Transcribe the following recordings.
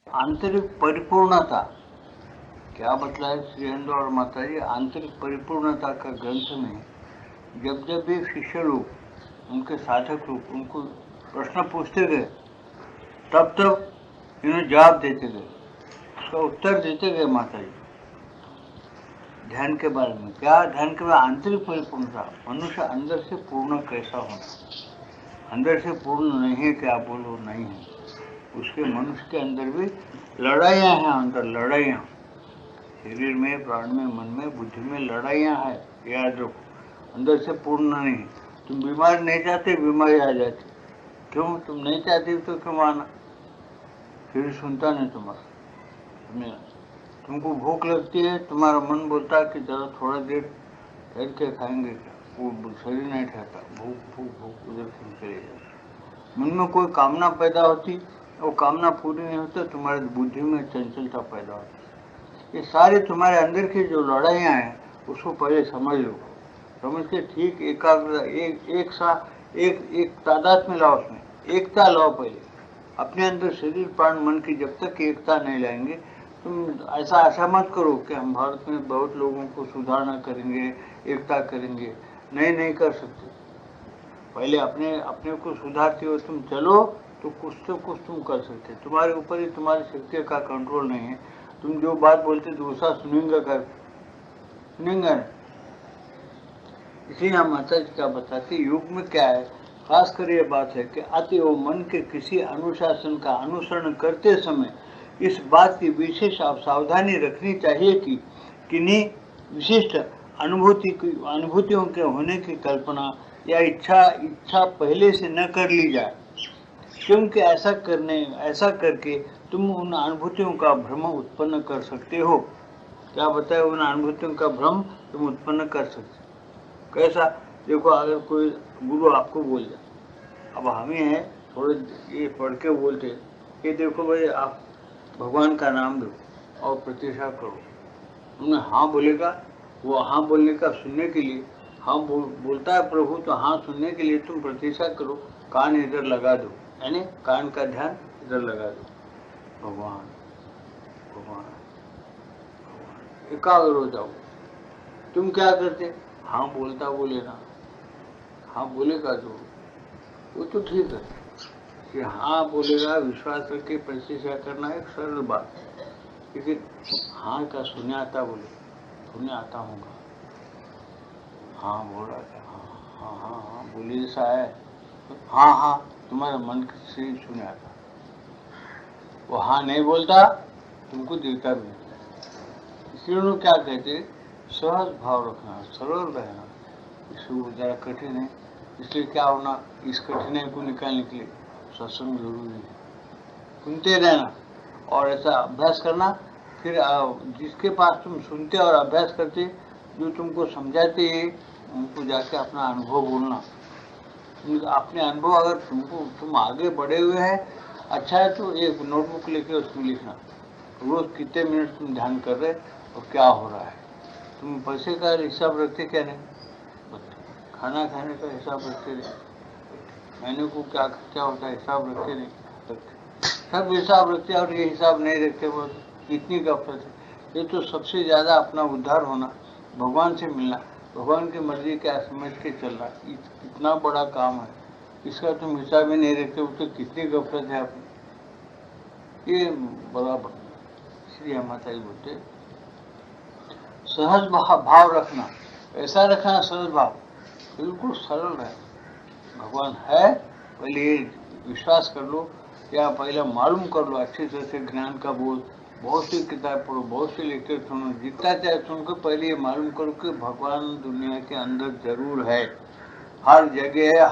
आंतरिक परिपूर्णता क्या बतलाए श्री हरिंद्र और माता जी। आंतरिक परिपूर्णता का ग्रंथ में जब जब भी शिष्य लोग, उनके साधक लोग उनको प्रश्न पूछते गए, तब तब इन्हें जवाब देते गए, उसका उत्तर देते गए माता जी। ध्यान के बारे में क्या, ध्यान के बारे में आंतरिक परिपूर्णता, मनुष्य अंदर से पूर्ण कैसा होना। अंदर से पूर्ण नहीं है क्या बोलो, नहीं है। उसके मनुष्य के अंदर भी लड़ाइयाँ हैं, अंदर लड़ाइयाँ, शरीर में, प्राण में, मन में, बुद्धि में लड़ाइयाँ है, याद रखो। अंदर से पूर्ण नहीं। तुम बीमार नहीं चाहते, बीमारी आ जाती। क्यों? तुम नहीं चाहते तो क्यों आना? फिर सुनता नहीं तुम्हारा। तुमको भूख लगती है, तुम्हारा मन बोलता है कि जरा थोड़ा देर ठहर के खाएंगे क्या, वो शरीर नहीं ठहरता, भूख भूख भूख उधर से चले जाते। मन में कोई कामना पैदा होती, वो कामना पूरी नहीं होती, तुम्हारी बुद्धि में चंचलता पैदा होती। ये सारे तुम्हारे अंदर की जो लड़ाइयाँ हैं उसको पहले समझ लो। समझ के ठीक एकाग्र एक तादाद में लाओ, उसमें एकता लाओ। पहले अपने अंदर शरीर प्राण मन की जब तक एकता नहीं लाएंगे, तुम ऐसा आशा मत करो कि हम भारत में बहुत लोगों को सुधारना करेंगे, एकता करेंगे। नहीं कर सकते। पहले अपने को सुधारते हो तुम चलो तो कुछ तुम कर सकते। तुम्हारे ऊपर ही तुम्हारी शक्ति का कंट्रोल नहीं है। तुम जो बात बोलते दूसरा सुनेंगे इसलिए हम माता जी क्या बताते, योग में क्या है, खासकर ये बात है कि अतएव मन के किसी अनुशासन का अनुसरण करते समय इस बात की विशेष सावधानी रखनी चाहिए कि किन्हीं विशिष्ट अनुभूतियों के होने की कल्पना या इच्छा पहले से न कर ली जाए, क्योंकि ऐसा करके तुम उन अनुभूतियों का भ्रम उत्पन्न कर सकते हो। क्या बताए, उन अनुभूतियों का भ्रम तुम उत्पन्न कर सकते। कैसा? देखो, अगर कोई गुरु आपको बोल जाए, अब हमें है थोड़े ये पढ़ के बोलते कि देखो भाई आप भगवान का नाम लो और प्रतिष्ठा करो। उन्हें हाँ बोलेगा, वो हाँ बोलने का सुनने के लिए, हाँ बोलता है प्रभु तो हाँ सुनने के लिए तुम प्रतिष्ठा करो, कान इधर लगा दो, यानी कान का ध्यान इधर लगा दो, भगवान भगवान भगवान, एकाग्र हो जाओ। तुम क्या करते? हाँ बोलता बोलेगा, हाँ बोलेगा जो वो तो ठीक है कि हाँ बोलेगा, विश्वास रख के प्रतिष्ठा करना एक सरल बात है। लेकिन हाँ का सुने आता, बोले सुने आता होगा, हाँ बोल रहा था, हाँ बोले जैसा है, हाँ तुम्हारे मन से सुने आता। वो हाँ नहीं बोलता, तुमको दिखता भी नहीं। इसलिए उन्होंने क्या कहते, सहज भाव रखना, सरल रहना। इसको ज़रा कठिन है, इसलिए क्या होना, इस कठिनाई को निकालने के लिए सत्संग जरूरी है। सुनते रहना और ऐसा अभ्यास करना। फिर जिसके पास तुम सुनते और अभ्यास करते, जो तुमको समझाते हैं, उनको जाके अपना अनुभव बोलना। अपने अनुभव अगर तुम आगे बढ़े हुए हैं, अच्छा है तो एक नोटबुक लेके उसमें लिखना, रोज कितने मिनट तुम ध्यान कर रहे और क्या हो रहा है। तुम पैसे का हिसाब रखते क्या नहीं, खाना खाने का हिसाब रखते नहीं, महीने को क्या होता है हिसाब रखते नहीं, सब हिसाब रखते और ये हिसाब नहीं रखते, वो कितनी गफलत है। ये तो सबसे ज़्यादा अपना उद्धार होना, भगवान से मिलना, भगवान की मर्जी क्या समझ के चलना, इतना बड़ा काम है, इसका तुम हिसाब ही नहीं रखते हो तो कितनी गफलत है अपनी। ये बराबर। इसलिए माता जी बोलते सहज भाव रखना, ऐसा रखना सहज भाव, बिल्कुल सरल है। भगवान है, पहले ये विश्वास कर लो, या पहले मालूम कर लो अच्छी तरह से, ज्ञान का बोध, बहुत सी किताब पढ़ो, बहुत सी लेक्चर सुनो, जितना चाहे सुनकर पहले ये मालूम करो कि भगवान दुनिया के अंदर जरूर है, हर जगह है,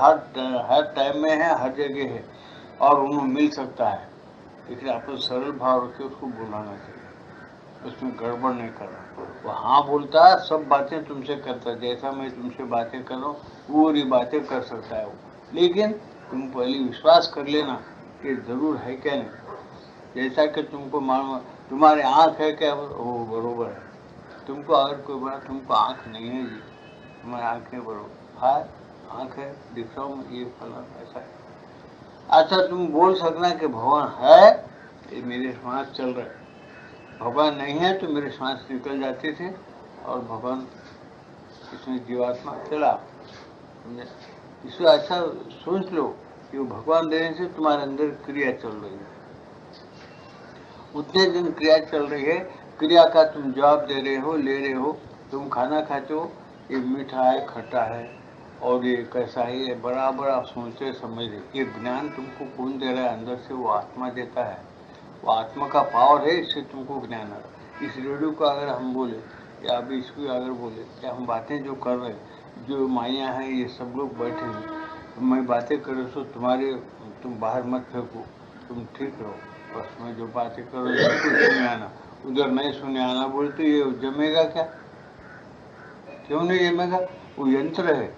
हर टाइम में है, हर जगह है और उन्हें मिल सकता है। लेकिन आपको सरल भाव रखे उसको बुलाना चाहिए, उसमें गड़बड़ नहीं करना। वो हाँ बोलता है, सब बातें तुमसे करता है, जैसा मैं तुमसे बातें कर रहा हूँ वो पूरी बातें कर सकता है वो, लेकिन तुम पहले विश्वास कर लेना कि जरूर है क्या नहीं। जैसा कि तुमको मालूम तुम्हारी आँख है क्या, वो बरोबर है। तुमको अगर कोई बोला तुमको आँख नहीं है जी, तुम्हारी आँख नहीं बरोबर है, आँख है, दिख रहा हूँ ये फला ऐसा है। अच्छा तुम बोल सकना कि भगवान है, ये मेरे श्वास चल रहा है, भगवान नहीं है तो मेरे श्वास निकल जाते थे और भगवान इसमें जीवात्मा चला। इसको अच्छा सोच लो कि वो भगवान देने से तुम्हारे अंदर क्रिया चल रही है। उतने दिन क्रिया चल रही है, क्रिया का तुम जवाब दे रहे हो, ले रहे हो। तुम खाना खाते हो, ये मीठा है, खट्टा है और ये कैसा है, ये बराबर आप सोचते समझ रहे। ये ज्ञान तुमको कौन दे रहा है? अंदर से वो आत्मा देता है। वो आत्मा का पावर है, इससे तुमको ज्ञान आ रहा है। इस रेडियो को अगर हम बोले या अभी इसको अगर बोले, क्या हम बातें जो कर रहे हैं, जो माया है, ये सब लोग बैठे हैं, मैं बातें कर रहा हूँ, तुम बाहर मत फेंको, तुम ठीक रहो, बस मैं जो बातें कर रहा हूँ सुने आना, उधर नहीं सुने आना बोले तो ये जमेगा क्या? क्यों नहीं जमेगा? वो यंत्र है,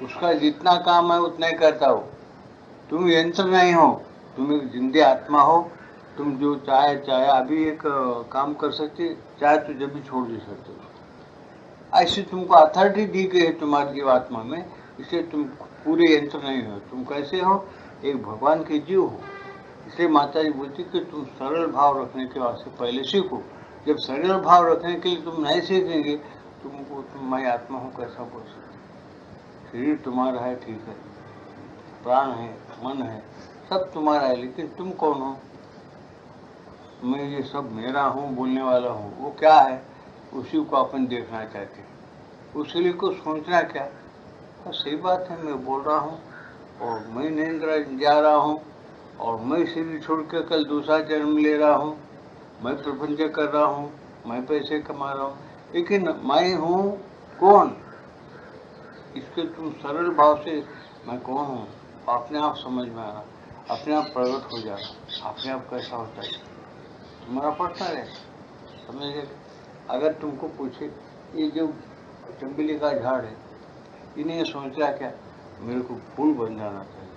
उसका जितना काम है उतना ही करता हो। तुम यंत्र नहीं हो, तुम एक जिंदे आत्मा हो। तुम जो चाहे अभी एक काम कर सकते, चाहे तो जब भी छोड़ दे सकते हो। ऐसी तुमको अथॉरिटी दी गई है तुम्हारी जीवात्मा में, इसलिए तुम पूरे यंत्र नहीं हो। तुम कैसे हो? एक भगवान के जीव हो। इसलिए माता जी बोलती कि तुम सरल भाव रखने के वास्ते पहले सीखो। जब सरल भाव रखने के लिए तुम नहीं सीखेंगे, तुम मैं आत्मा हूँ कैसा बोल सकते? शरीर तुम्हारा है, ठीक है, प्राण है, मन है, सब तुम्हारा है, लेकिन तुम कौन हो? मैं ये सब मेरा हूँ बोलने वाला हूँ, वो क्या है? उसी को अपन देखना चाहते हैं। उसके लिए कुछ सोचना क्या? सही बात है, मैं बोल रहा हूँ और मैं निंद्रा जा रहा हूँ और मैं शरीर छोड़ के कल दूसरा जन्म ले रहा हूँ, मैं प्रपंच कर रहा हूँ, मैं पैसे कमा रहा हूँ, लेकिन मैं हूँ कौन? इसके तुम सरल भाव से मैं कौन हूँ अपने आप समझ में आना, अपने आप प्रकट हो जाना। अपने आप कैसा होता है तुम्हारा पड़ता है, समझे? अगर तुमको पूछे ये जो चंबेली का झाड़ है, इन्हें सोचा क्या मेरे को फूल बन जाना चाहिए,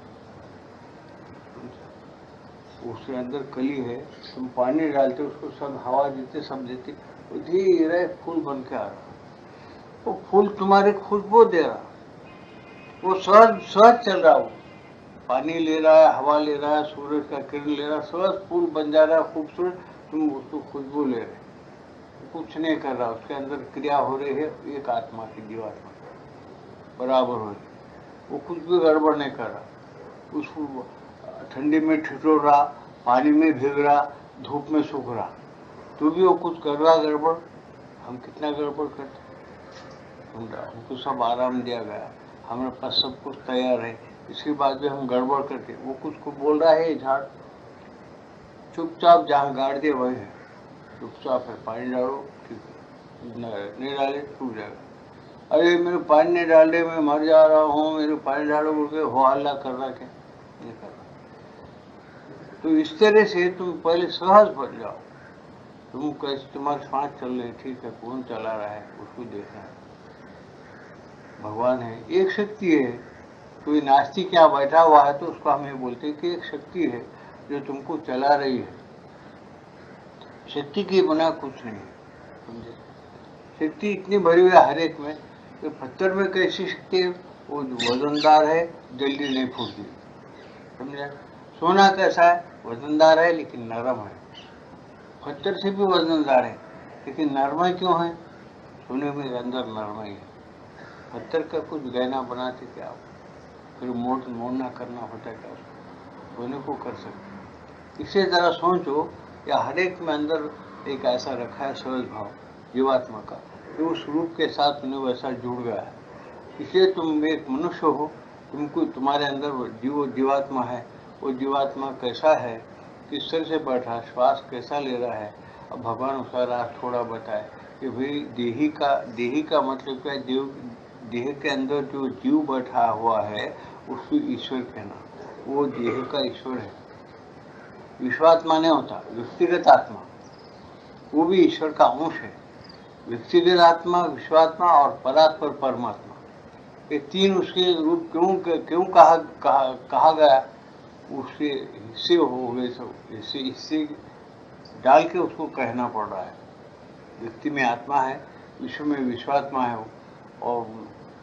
उसके अंदर कली है, तुम पानी डालते उसको, सब हवा देते, सब देते, धीरे फूल बन के आ रहा। वो फूल तुम्हारे खुशबू दे रहा, वो सहज सहज चल रहा, वो पानी ले रहा है, हवा ले रहा है, सूरज का किरण ले रहा है, सहज फूल बन जा रहा है खूबसूरत। तुम उसको खुशबू ले रहे, कुछ नहीं कर रहा, उसके अंदर क्रिया हो रही है एक आत्मा की, जीवात्मा बराबर हो रही, वो कुछ भी गड़बड़ नहीं कर रहा। उसको ठंडी में ठिठुर रहा, पानी में भीग रहा, धूप में सूख रहा, तो भी वो कुछ कर रहा गड़बड़। हम कितना गड़बड़ करते, हमको सब आराम दिया गया, हमारे पास सब कुछ तैयार है, इसके बाद भी हम गड़बड़ करके, वो कुछ को बोल रहा है झाड़, चुपचाप जहाँ गाड़ दे वही है, चुपचाप है, पानी डालो ठीक है, नहीं डाले टूट जाएगा। अरे मेरे पानी नहीं डाले, मैं मर जा रहा हूँ, मेरे पानी डालो बोल के हो हल्ला कर रहा, क्या नहीं कर रहा। तो इस तरह से तुम पहले सहज बन जाओ। तुम कैसे, तुम्हारी सांस चल रही, ठीक है, कौन चला रहा है उसको देखना है, भगवान है, एक शक्ति है। कोई नास्तिक यहाँ बैठा हुआ है तो उसको हम ये बोलते हैं कि एक शक्ति है जो तुमको चला रही है। शक्ति के बिना कुछ नहीं है, समझे? शक्ति इतनी भरी हुई है हर एक में, तो पत्थर में कैसी शक्ति है? वो वजनदार है, जल्दी नहीं फूटती, समझे? सोना कैसा है? वजनदार है लेकिन नरम है। पत्थर से भी वजनदार है लेकिन नरम क्यों है? सोने में अंदर नरम है। पत्थर का कुछ गहना बनाते क्या, फिर मोड़ना करना होता है क्या? सोने को कर सकते। इसे जरा सोचो, या हर एक में अंदर एक ऐसा रखा है सहज भाव जीवात्मा का, जो उस रूप के साथ उन्हें वैसा जुड़ गया है। इसलिए तुम एक मनुष्य हो, तुमको तुम्हारे अंदर जीवात्मा है। वो जीवात्मा कैसा है, किस तरह से बैठा, श्वास कैसा ले रहा है, अब भगवान उसका राज थोड़ा बताए कि भाई देही का मतलब क्या है? देह के अंदर जो जीव बैठा हुआ है उसको ईश्वर कहना, वो देह का ईश्वर है। विश्वात्मा नहीं होता, व्यक्तिगत आत्मा, वो भी ईश्वर का अंश है। व्यक्तिगत आत्मा, विश्वात्मा और परात्पर परमात्मा, ये तीन उसके रूप क्यों कहा गया? उसके हिस्से हो गए, सब हिस्से डाल के उसको कहना पड़ रहा है। व्यक्ति में आत्मा है, विश्व में विश्वात्मा है, और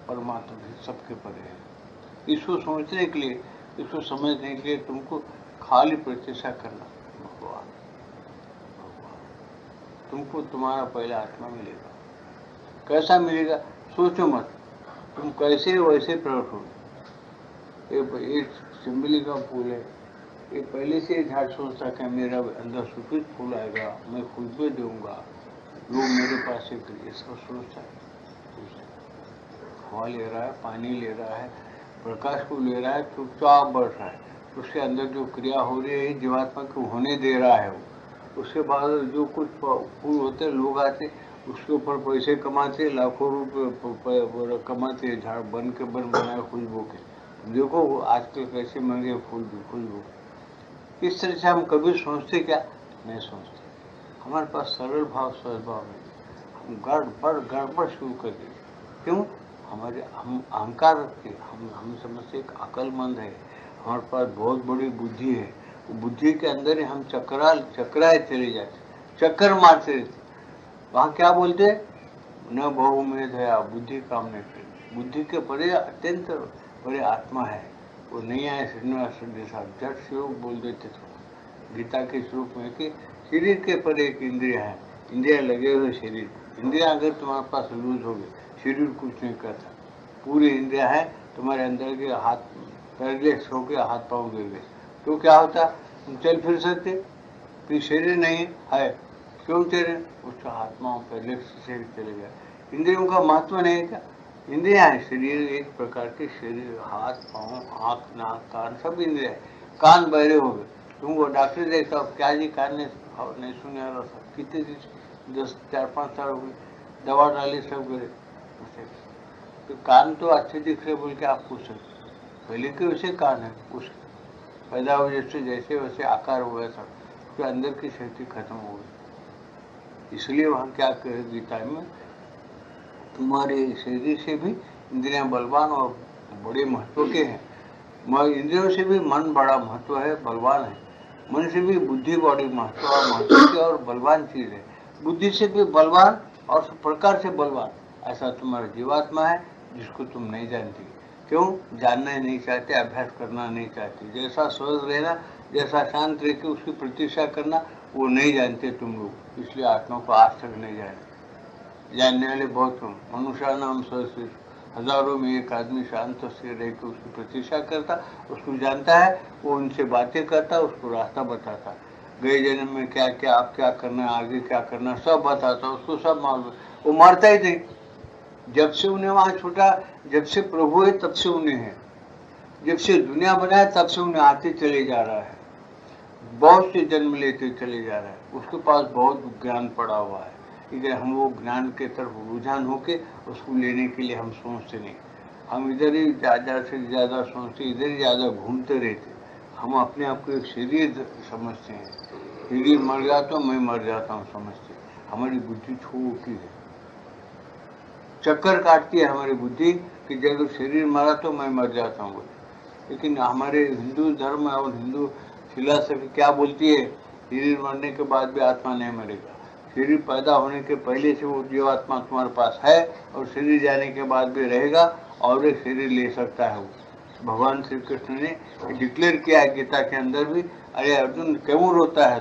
परमात्मा भी सबके परे है। इसको सोचने के लिए, इसको समझने के लिए तुमको खाली प्रतीक्षा करना। तुमको तुम्हारा पहला आत्मा मिलेगा। कैसा मिलेगा सोचो मत, तुम कैसे वैसे प्रकट हो। एक चमेली का फूल है, ये पहले से झाड़ सोचता कि मेरा अंदर सुकृत फूल आएगा, मैं खुशबू दूंगा, लोग मेरे पास से इसका सोचता है। हवा ले रहा है, पानी ले रहा है, प्रकाश को ले रहा है, चुपचाप बढ़ रहा है। उसके अंदर जो क्रिया हो रही है जीवात्मा को होने दे रहा है वो। उसके बाद जो कुछ फूल होते लोग आते उसके ऊपर पैसे कमाते, लाखों रुपए कमाते, झाड़ बन के बनाए खुशबू के। देखो आजकल कैसे महंगे फूल खुशबू। इस तरह से हम कभी सोचते क्या नहीं सोचते। हमारे पास सरल भाव सद्भाव नहीं, हम गड़बड़ शुरू कर देते। क्यों? हम अहंकार रखते, हम समझते एक अकलमंद है, हमारे पास बहुत बड़ी बुद्धि है। वो बुद्धि के अंदर ही हम चक्राए चले जाते, चक्कर मारते रहते। वहाँ क्या बोलते, न बहु में दया, बुद्धि काम नहीं करती। बुद्धि के परे अत्यंत बड़े आत्मा है, वो नहीं आए श्रीनिवास साहब जट श्लोक बोल देते थे गीता के श्लोक में कि शरीर के पर एक इंद्रिया है, इंद्रिया लगे हुए शरीर। इंद्रिया अगर तुम्हारे पास लूज हो गई, शरीर कुछ नहीं करता। पूरी इंद्रिया है तुम्हारे अंदर के, हाथ पैरलेस हो गया, हाथ पाँव गिर गए तो क्या होता, तुम चल फिर सकते, फिर शरीर नहीं है, क्यों चले, उसका हाथ पाँव पैरलेस से चले गया। इंद्रियों का महत्व नहीं है क्या? इंद्रिया है, शरीर एक प्रकार के शरीर, हाथ पाँव आँख नाक कान सब इंद्रिया है। कान बहरे हो गए, तुमको डॉक्टर देखा क्या जी कान नहीं सुने आ रहा था, कितने दिन 10-4-5 साल हो गए, दवा डाली सब गए। तो कान तो अच्छे दिख रहे बोल के आप पूछ सकते, पहले के वैसे कान है, उस पैदा हो जैसे वैसे आकार हो गया था, उसके अंदर की शक्ति खत्म हो गई। इसलिए वहाँ क्या कहे गीता में, तुम्हारे शरीर से भी इंद्रियां बलवान और बड़े महत्व के हैं। इंद्रियों से भी मन बड़ा महत्व है, बलवान है। मन से भी बुद्धि बड़ी महत्व की और बलवान चीज है। बुद्धि से भी बलवान और सब प्रकार से बलवान ऐसा तुम्हारा जीवात्मा है, जिसको तुम नहीं जानती। क्यों? जानना नहीं चाहते, अभ्यास करना नहीं चाहते। जैसा सहज रहना, जैसा शांत रह के उसकी प्रतीक्षा करना, वो नहीं जानते तुम लोग, इसलिए आत्मा को आज तक नहीं जाने। जानने वाले बहुत कम, मनुष्य नाम सहस्र, हजारों में एक आदमी शांत से रह के उसकी प्रतीक्षा करता, उसको जानता है, वो उनसे बातें करता, उसको रास्ता बताता, गए जन्म में क्या क्या आप क्या करना है, आगे क्या करना, सब बताता, उसको सब मालूम। वो मरता ही नहीं, जब से उन्हें वहां छूटा, जब से प्रभु है तब से उन्हें है, जब से दुनिया बनाया तब से उन्हें आते चले जा रहा है, बहुत से जन्म लेते चले जा रहा है, उसके पास बहुत ज्ञान पड़ा हुआ है। इधर हम वो ज्ञान के तरफ रुझान होके उसको लेने के लिए हम सोचते नहीं, हम इधर ही ज़्यादा से ज़्यादा सोचते, इधर ही ज़्यादा घूमते रहते। हम अपने आप को एक शरीर समझते हैं, शरीर मर गया तो मैं मर जाता हूँ समझते। हमारी बुद्धि छोटी है, चक्कर काटती है हमारी बुद्धि कि जब शरीर मरा तो मैं मर जाता हूँ। लेकिन हमारे हिंदू धर्म और हिंदू फिलॉसफी क्या बोलती है, शरीर मरने के बाद भी आत्मा नहीं मरेगा। शरीर पैदा होने के पहले से वो जीवात्मा तुम्हारे पास है और शरीर जाने के बाद भी रहेगा और एक शरीर ले सकता है। वो भगवान श्री कृष्ण ने डिक्लेयर किया है गीता के अंदर भी, अरे अर्जुन क्यों रोता है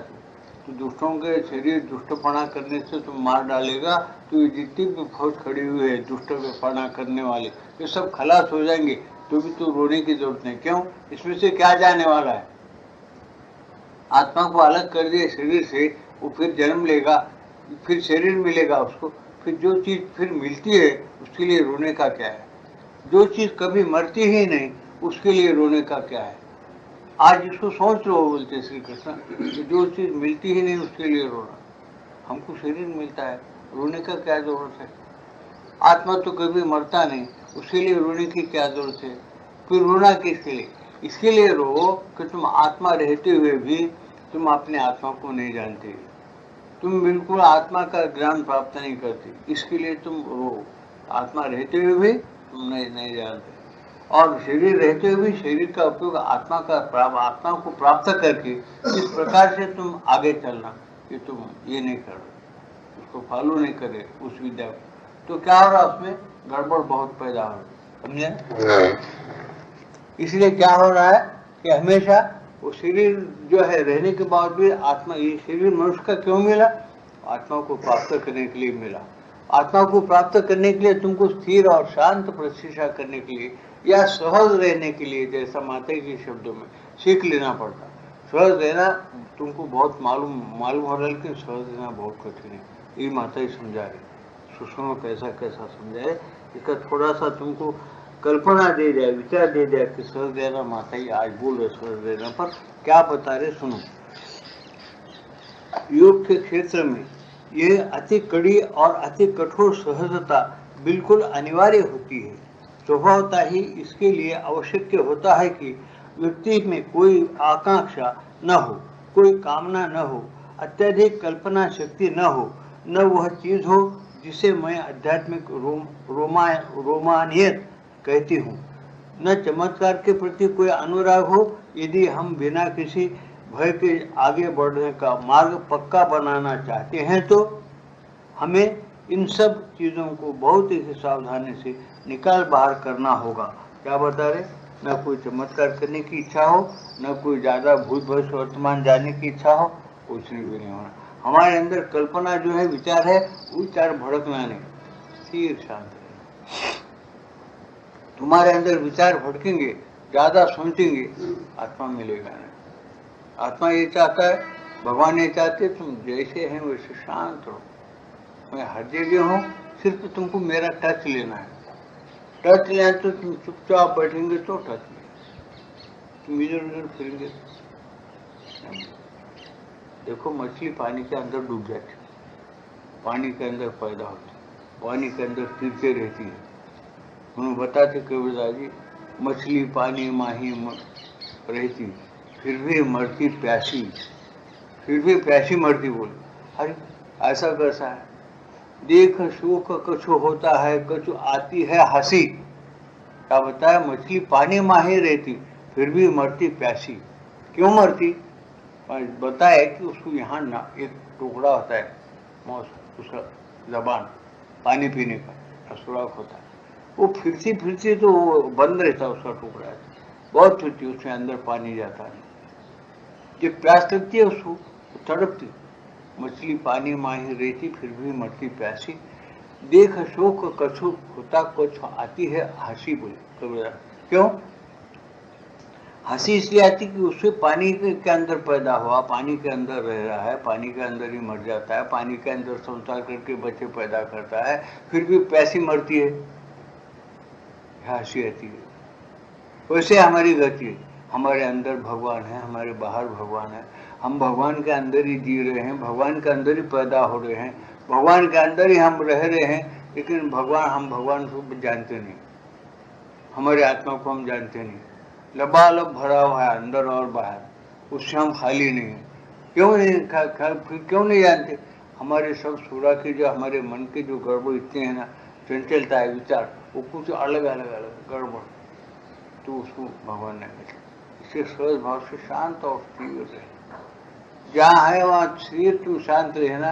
तो दुष्टों के शरीर दुष्टपना करने से तुम मार डालेगा, तो ये जितनी भी फौज खड़ी हुई है दुष्टपना करने वाले, ये सब खलास हो जाएंगे, तो भी तो रोने की जरूरत नहीं। क्यों? इसमें से क्या जाने वाला है? आत्मा को अलग कर दिए शरीर से, वो फिर जन्म लेगा, फिर शरीर मिलेगा उसको, फिर जो चीज फिर मिलती है उसके लिए रोने का क्या है? जो चीज कभी मरती ही नहीं उसके लिए रोने का क्या है? आज इसको सोच लो, बोलते श्री कृष्ण, जो चीज मिलती ही नहीं उसके लिए रोना। हमको शरीर मिलता है, रोने का क्या जरूरत है? आत्मा तो कभी मरता नहीं, उसके लिए रोने की क्या जरूरत है? फिर रोना किसके लिए? इसके लिए रो कि तुम आत्मा रहते हुए भी तुम अपने आत्मा को नहीं जानते, तुम बिल्कुल आत्मा का ज्ञान प्राप्त नहीं करते, इसके लिए तुम रो। आत्मा रहते हुए भी तुम नहीं जानते, और शरीर रहते हुए भी शरीर का उपयोग आत्मा को प्राप्त करके इस प्रकार से तुम आगे चलना कि तुम ये नहीं करो, उसको फॉलो नहीं करे उस विद्या को, तो क्या हो रहा है उसमें गड़बड़ बहुत पैदा हो रही है, समझे? इसलिए क्या हो रहा है कि हमेशा वो शरीर जो है रहने के बाद भी आत्मा, ये शरीर मनुष्य का क्यों मिला? आत्मा को प्राप्त करने के लिए मिला। आत्मा को प्राप्त करने के लिए तुमको स्थिर और शांत प्रतीक्षा करने के लिए या सहज रहने के लिए, जैसा माता के शब्दों में, सीख लेना पड़ता। सहज रहना तुमको बहुत मालूम हो रहा है, लेकिन सहज रहना बहुत कठिन है। ये माता ही समझा रहे। सुनो कैसा कैसा समझाए, इसका थोड़ा सा तुमको कल्पना दे दिया, विचार दे दिया कि सहज रहना माता ही आज बोल रहे। सहज रहना पर क्या बता रहे सुनो। योग के क्षेत्र में ये अति कड़ी और अति कठोर सहजता बिल्कुल अनिवार्य होती है। स्वभावता ही इसके लिए आवश्यक होता है कि व्यक्ति में कोई आकांक्षा न हो, कोई कामना न हो, अत्यधिक कल्पना शक्ति न हो, न वह चीज हो जिसे मैं आध्यात्मिक रोमानियत कहती हूँ, न चमत्कार के प्रति कोई अनुराग हो। यदि हम बिना किसी भय के आगे बढ़ने का मार्ग पक्का बनाना चाहते हैं तो हमें इन सब चीज़ों को बहुत ही सावधानी से निकाल बाहर करना होगा। क्या बता रहे? न कोई चमत्कार करने की इच्छा हो, न कोई ज़्यादा भूत भविष्य वर्तमान जानने की इच्छा हो, कुछ भी नहीं होना। हमारे अंदर कल्पना जो है, विचार है, विचार भड़कना नहीं, स्थिर शांत रहना। तुम्हारे अंदर विचार भड़केंगे, ज़्यादा सोचेंगे, आत्मा मिलेगा नहीं। आत्मा ये चाहता है, भगवान ये चाहते तुम जैसे हैं वैसे शांत रहो। मैं हर जगह हूँ, सिर्फ तुमको मेरा टच लेना है। टच लेना तो तुम चुपचाप बैठेंगे तो टच लेना, तुम इधर उधर फिरेंगे। देखो मछली पानी के अंदर डूब जाती, पानी के अंदर पैदा होती, पानी के अंदर तिरते रहती है। उन्होंने बताते कबीरदास जी, मछली पानी माही रहती, फिर भी मरती प्यासी, फिर भी प्यासी मरती। बोली अरे ऐसा कैसा है? देख सुख कछु होता है, कछु आती है हंसी। क्या बताया? मछली पानी माही रहती, फिर भी मरती प्यासी। क्यों मरती? बताया कि उसको यहाँ ना एक टुकड़ा होता है, उसका जबान पानी पीने का सुराख होता है, वो फिरती तो वो बंद रहता, उसका टुकड़ा है, बहुत फिरती, उसमें अंदर पानी जाता है। जब प्यास लगती है उसको तड़पती। मछली पानी माही रहती, फिर भी मरती प्यासी। देख शोक कछु होता, कुछ आती है हंसी। बोले कबीरदास। क्यों हंसी? इसलिए आती कि उससे पानी के अंदर पैदा हुआ, पानी के अंदर रह रहा है, पानी के अंदर ही मर जाता है, पानी के अंदर संसार करके बच्चे पैदा करता है, फिर भी प्यासी मरती है, हंसी आती है। वैसे हमारी गति है, हमारे अंदर भगवान है, हमारे बाहर भगवान है, हम भगवान के अंदर ही जी रहे हैं, भगवान के अंदर ही पैदा हो रहे हैं, भगवान के अंदर ही हम रह रहे हैं। लेकिन हम भगवान को जानते नहीं, हमारे आत्मा को हम जानते नहीं। लबालब भरा हुआ है अंदर और बाहर, उससे हम खाली नहीं है। क्यों नहीं क्यों नहीं जानते? हमारे सब सूरा के जो हमारे मन के जो गड़बड़ इतने हैं ना, चंचलता है, विचार, वो कुछ अलग अलग अलग गड़बड़, तो उसको भगवान ने मिला। इससे सहज भाव से शांत और स्थिर रहे। जहाँ है वहाँ स्थिर तुम शांत रहना।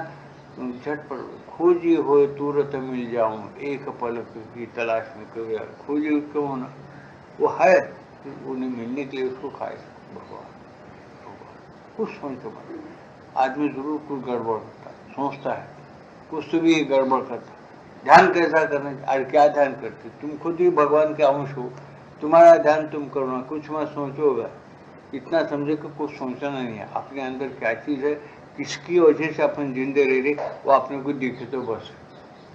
तुम झटपट खोजी हो तुरंत मिल जाऊं, एक पलक की तलाश में कभी खोजी क्यों होना, वो है, उन्हें मिलने के लिए उसको खाए भगवान। कुछ सोचो मत, आदमी जरूर कुछ गड़बड़ करता है, सोचता है, कुछ तो भी गड़बड़ करता है। ध्यान कैसा करना? अरे क्या ध्यान करते? तुम खुद ही भगवान के अंश हो, तुम्हारा ध्यान तुम करो ना, कुछ मत सोचोगा। इतना समझे कि कुछ सोचना नहीं है, अपने अंदर क्या चीज़ है, किसकी वजह से अपन जिंदे रह रहे, वो अपने को दिखे तो बस।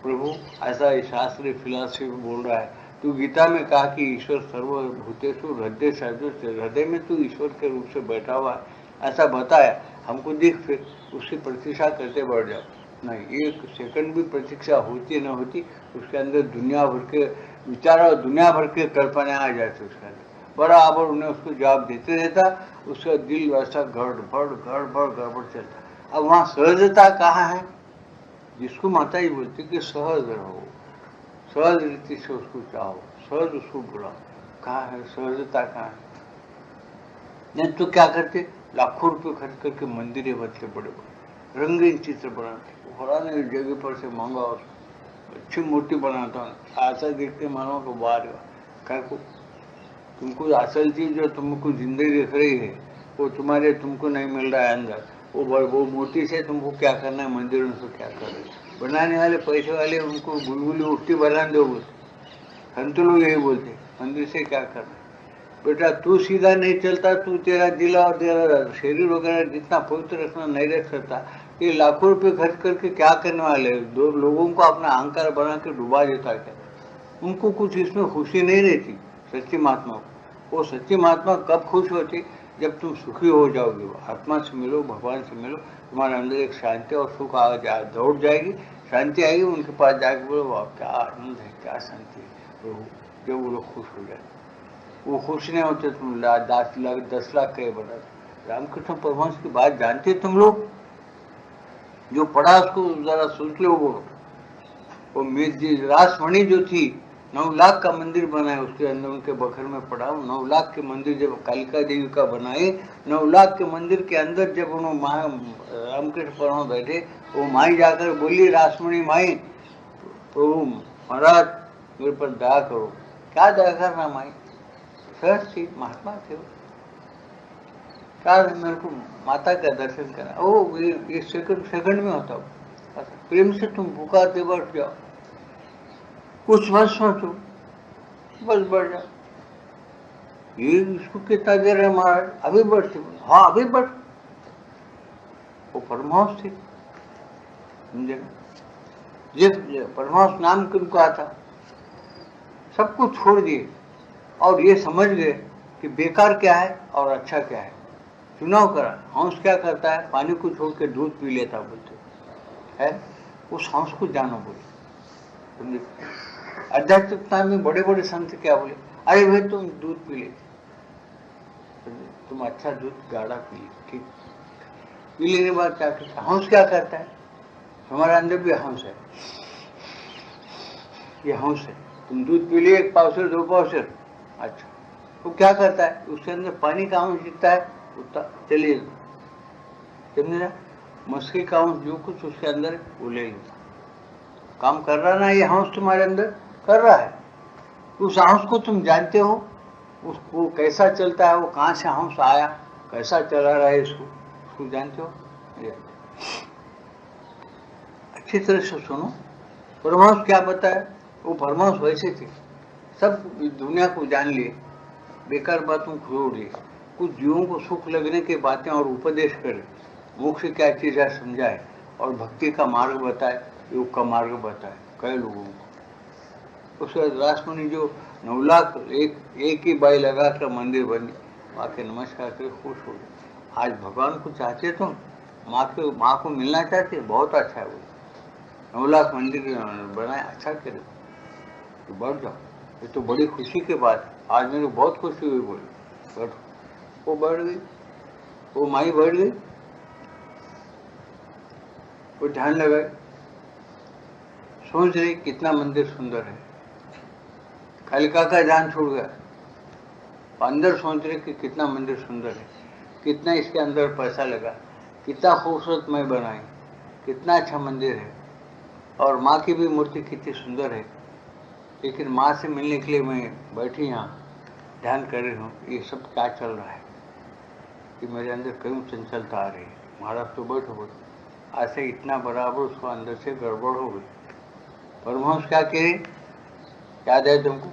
प्रभु ऐसा शास्त्रीय फिलॉसफी बोल रहा है। तू गीता में कहा कि ईश्वर सर्वभूतेषु हृदय सहज, हृदय में तू ईश्वर के रूप से बैठा हुआ है, ऐसा बताया हमको। दिख, फिर उसकी प्रतीक्षा करते बढ़ जाओ। नहीं, एक सेकंड भी प्रतीक्षा होती न होती, उसके अंदर दुनिया भर के विचार और दुनिया भर के कल्पना आ जाती उसके अंदर। बराबर उन्हें उसको जवाब देते रहता, उसका दिल वैसा गड़बड़ चलता। अब वहाँ सहजता कहाँ है? जिसको माता जी बोलती कि सहज रहो, सहज रीति से उसको चाहो, सहज उसको बुलाओ। कहाँ है सहजता? कहाँ है? नहीं तो क्या करते, लाखों रुपए खर्च करके मंदिर बदले बड़े बड़े रंगीन चित्र बनाते, फलाने जगह पर से मांगा और अच्छी मूर्ति बनाता हूँ, ऐसा देखते मानो को बाहर क्या को तुमको असल चीज जो तुमको जिंदगी दिख रही है वो तुमको नहीं मिल रहा है अंदर, वो मोती से तुमको क्या करना है, मंदिरों से क्या कर रहे हो। बनाने वाले पैसे वाले उनको बुलबुली उठती बना दो, संत लोग यही बोलते, मंदिर से क्या करना है बेटा। तू सीधा नहीं चलता, तू तेरा दिल और तेरा शरीर वगैरह जितना पवित्र रखना नहीं रख सकता, ये लाखों रुपए खर्च करके क्या करने वाले। दो लोगों को अपना अहंकार बना के डुबा देता है। उनको कुछ इसमें खुशी नहीं रहती सच्ची महात्मा को। वो सच्ची महात्मा कब खुश होती, जब तुम सुखी हो जाओगे, आत्मा से मिलो, भगवान से मिलो, तुम्हारे अंदर एक शांति और सुख आ जा दौड़ जाएगी, शांति आएगी। उनके पास जाके बोलो वाह क्या आनंद है, क्या शांति है प्रभु, जब वो लोग खुश हो जाए। वो खुश नहीं होते तुम 10 लाख कहे बना। रामकृष्ण परमहंस की बात जानते तुम लोग, जो पढ़ा उसको जरा सोच लो। वो रासमणि जो थी 9 लाख का मंदिर बनाए, उसके अंदर उनके बखर में पड़ा। 9 लाख के मंदिर जब कालिका देवी का बनाए, 9 लाख के मंदिर के अंदर जब उन्होंने रामकृष्ण परमहंस बैठे, वो माई जाकर बोली रासमणि माई, प्रभु महाराज मेरे पर दया करो। क्या दया करना माई, सहज थी, महात्मा थे। क्या मेरे को माता का दर्शन करा, ओ ये सेकंड में होता। प्रेम से तुम पुकारते बैठ जाओ, कुछ मत सोचो, बस बढ़ जाओ। ये इसको कितना देर है महाराज, अभी बढ़ते। हाँ अभी बढ़। वो परमहंस थे, समझे। जिस परमहंस नाम किनको आता, सब कुछ छोड़ दिए और ये समझ गए कि बेकार क्या है और अच्छा क्या है। चुनाव करा। हंस क्या करता है, पानी को छोड़ के दूध पी लेता बोलते है। उस हंस को जानो बोले, समझे। आध्यात्मिकता में बड़े बड़े संत क्या बोले, अरे भाई तुम दूध पी ले, तुम अच्छा दूध गाढ़ा पी ले, ठीक। पी लेने के बाद क्या करता है, हंस क्या करता है, हमारे अंदर भी हंस है, ये हंस है। तुम दूध पी लिए 1 पावशेर 2 पावशेर, अच्छा वो क्या करता है, उसके अंदर पानी का अंश जितना है उतना चलिए, समझे ना। मछली का अंश जो कुछ उसके अंदर वो ले लो, काम कर रहा ना, ये हंस तुम्हारे अंदर कर रहा है। उस हंस को तुम जानते हो, उसको कैसा चलता है, वो कहाँ से हंस आया, कैसा चला रहा है, उसको जानते हो। अच्छी तरह से सुनो। परमहंस क्या बताया, वो परमहंस वैसे थे, सब दुनिया को जान लिए, बेकार बातों को छोड़ दिए, कुछ जीवों को सुख लगने की बातें और उपदेश करे, मोक्ष क्या चीज है समझाए, और भक्ति का मार्ग बताए, योग का मार्ग बताए कई लोगों को। उसके बाद रासमणि जो 9 लाख एक ही बाई लगा कर मंदिर बनी, माँ के नमस्कार कर खुश हो गए। आज भगवान को चाहते तुम, माँ को मिलना चाहते, बहुत अच्छा है। वो 9 लाख मंदिर बनाए, अच्छा करे तो बढ़ जाओ, ये तो बड़ी खुशी की बात है। आज मेरे को बहुत खुशी हुई, बोली बैठो। वो बढ़ गई, वो माई बढ़ गई, वो ध्यान लगाए, सोच रही कितना मंदिर सुंदर है। कालिका का ध्यान छूट गया, अंदर सोच रहे कि कितना मंदिर सुंदर है, कितना इसके अंदर पैसा लगा, कितना खूबसूरत मैं बनाई, कितना अच्छा मंदिर है, और माँ की भी मूर्ति कितनी सुंदर है। लेकिन माँ से मिलने के लिए मैं बैठी यहाँ ध्यान कर रही हूँ, ये सब क्या चल रहा है कि मेरे अंदर कहीं चंचलता आ रही है। महाराज तो बैठो, ऐसे इतना बराबर उसको अंदर से गड़बड़ हो गई। परमहंस क्या कहे, याद है तुमको,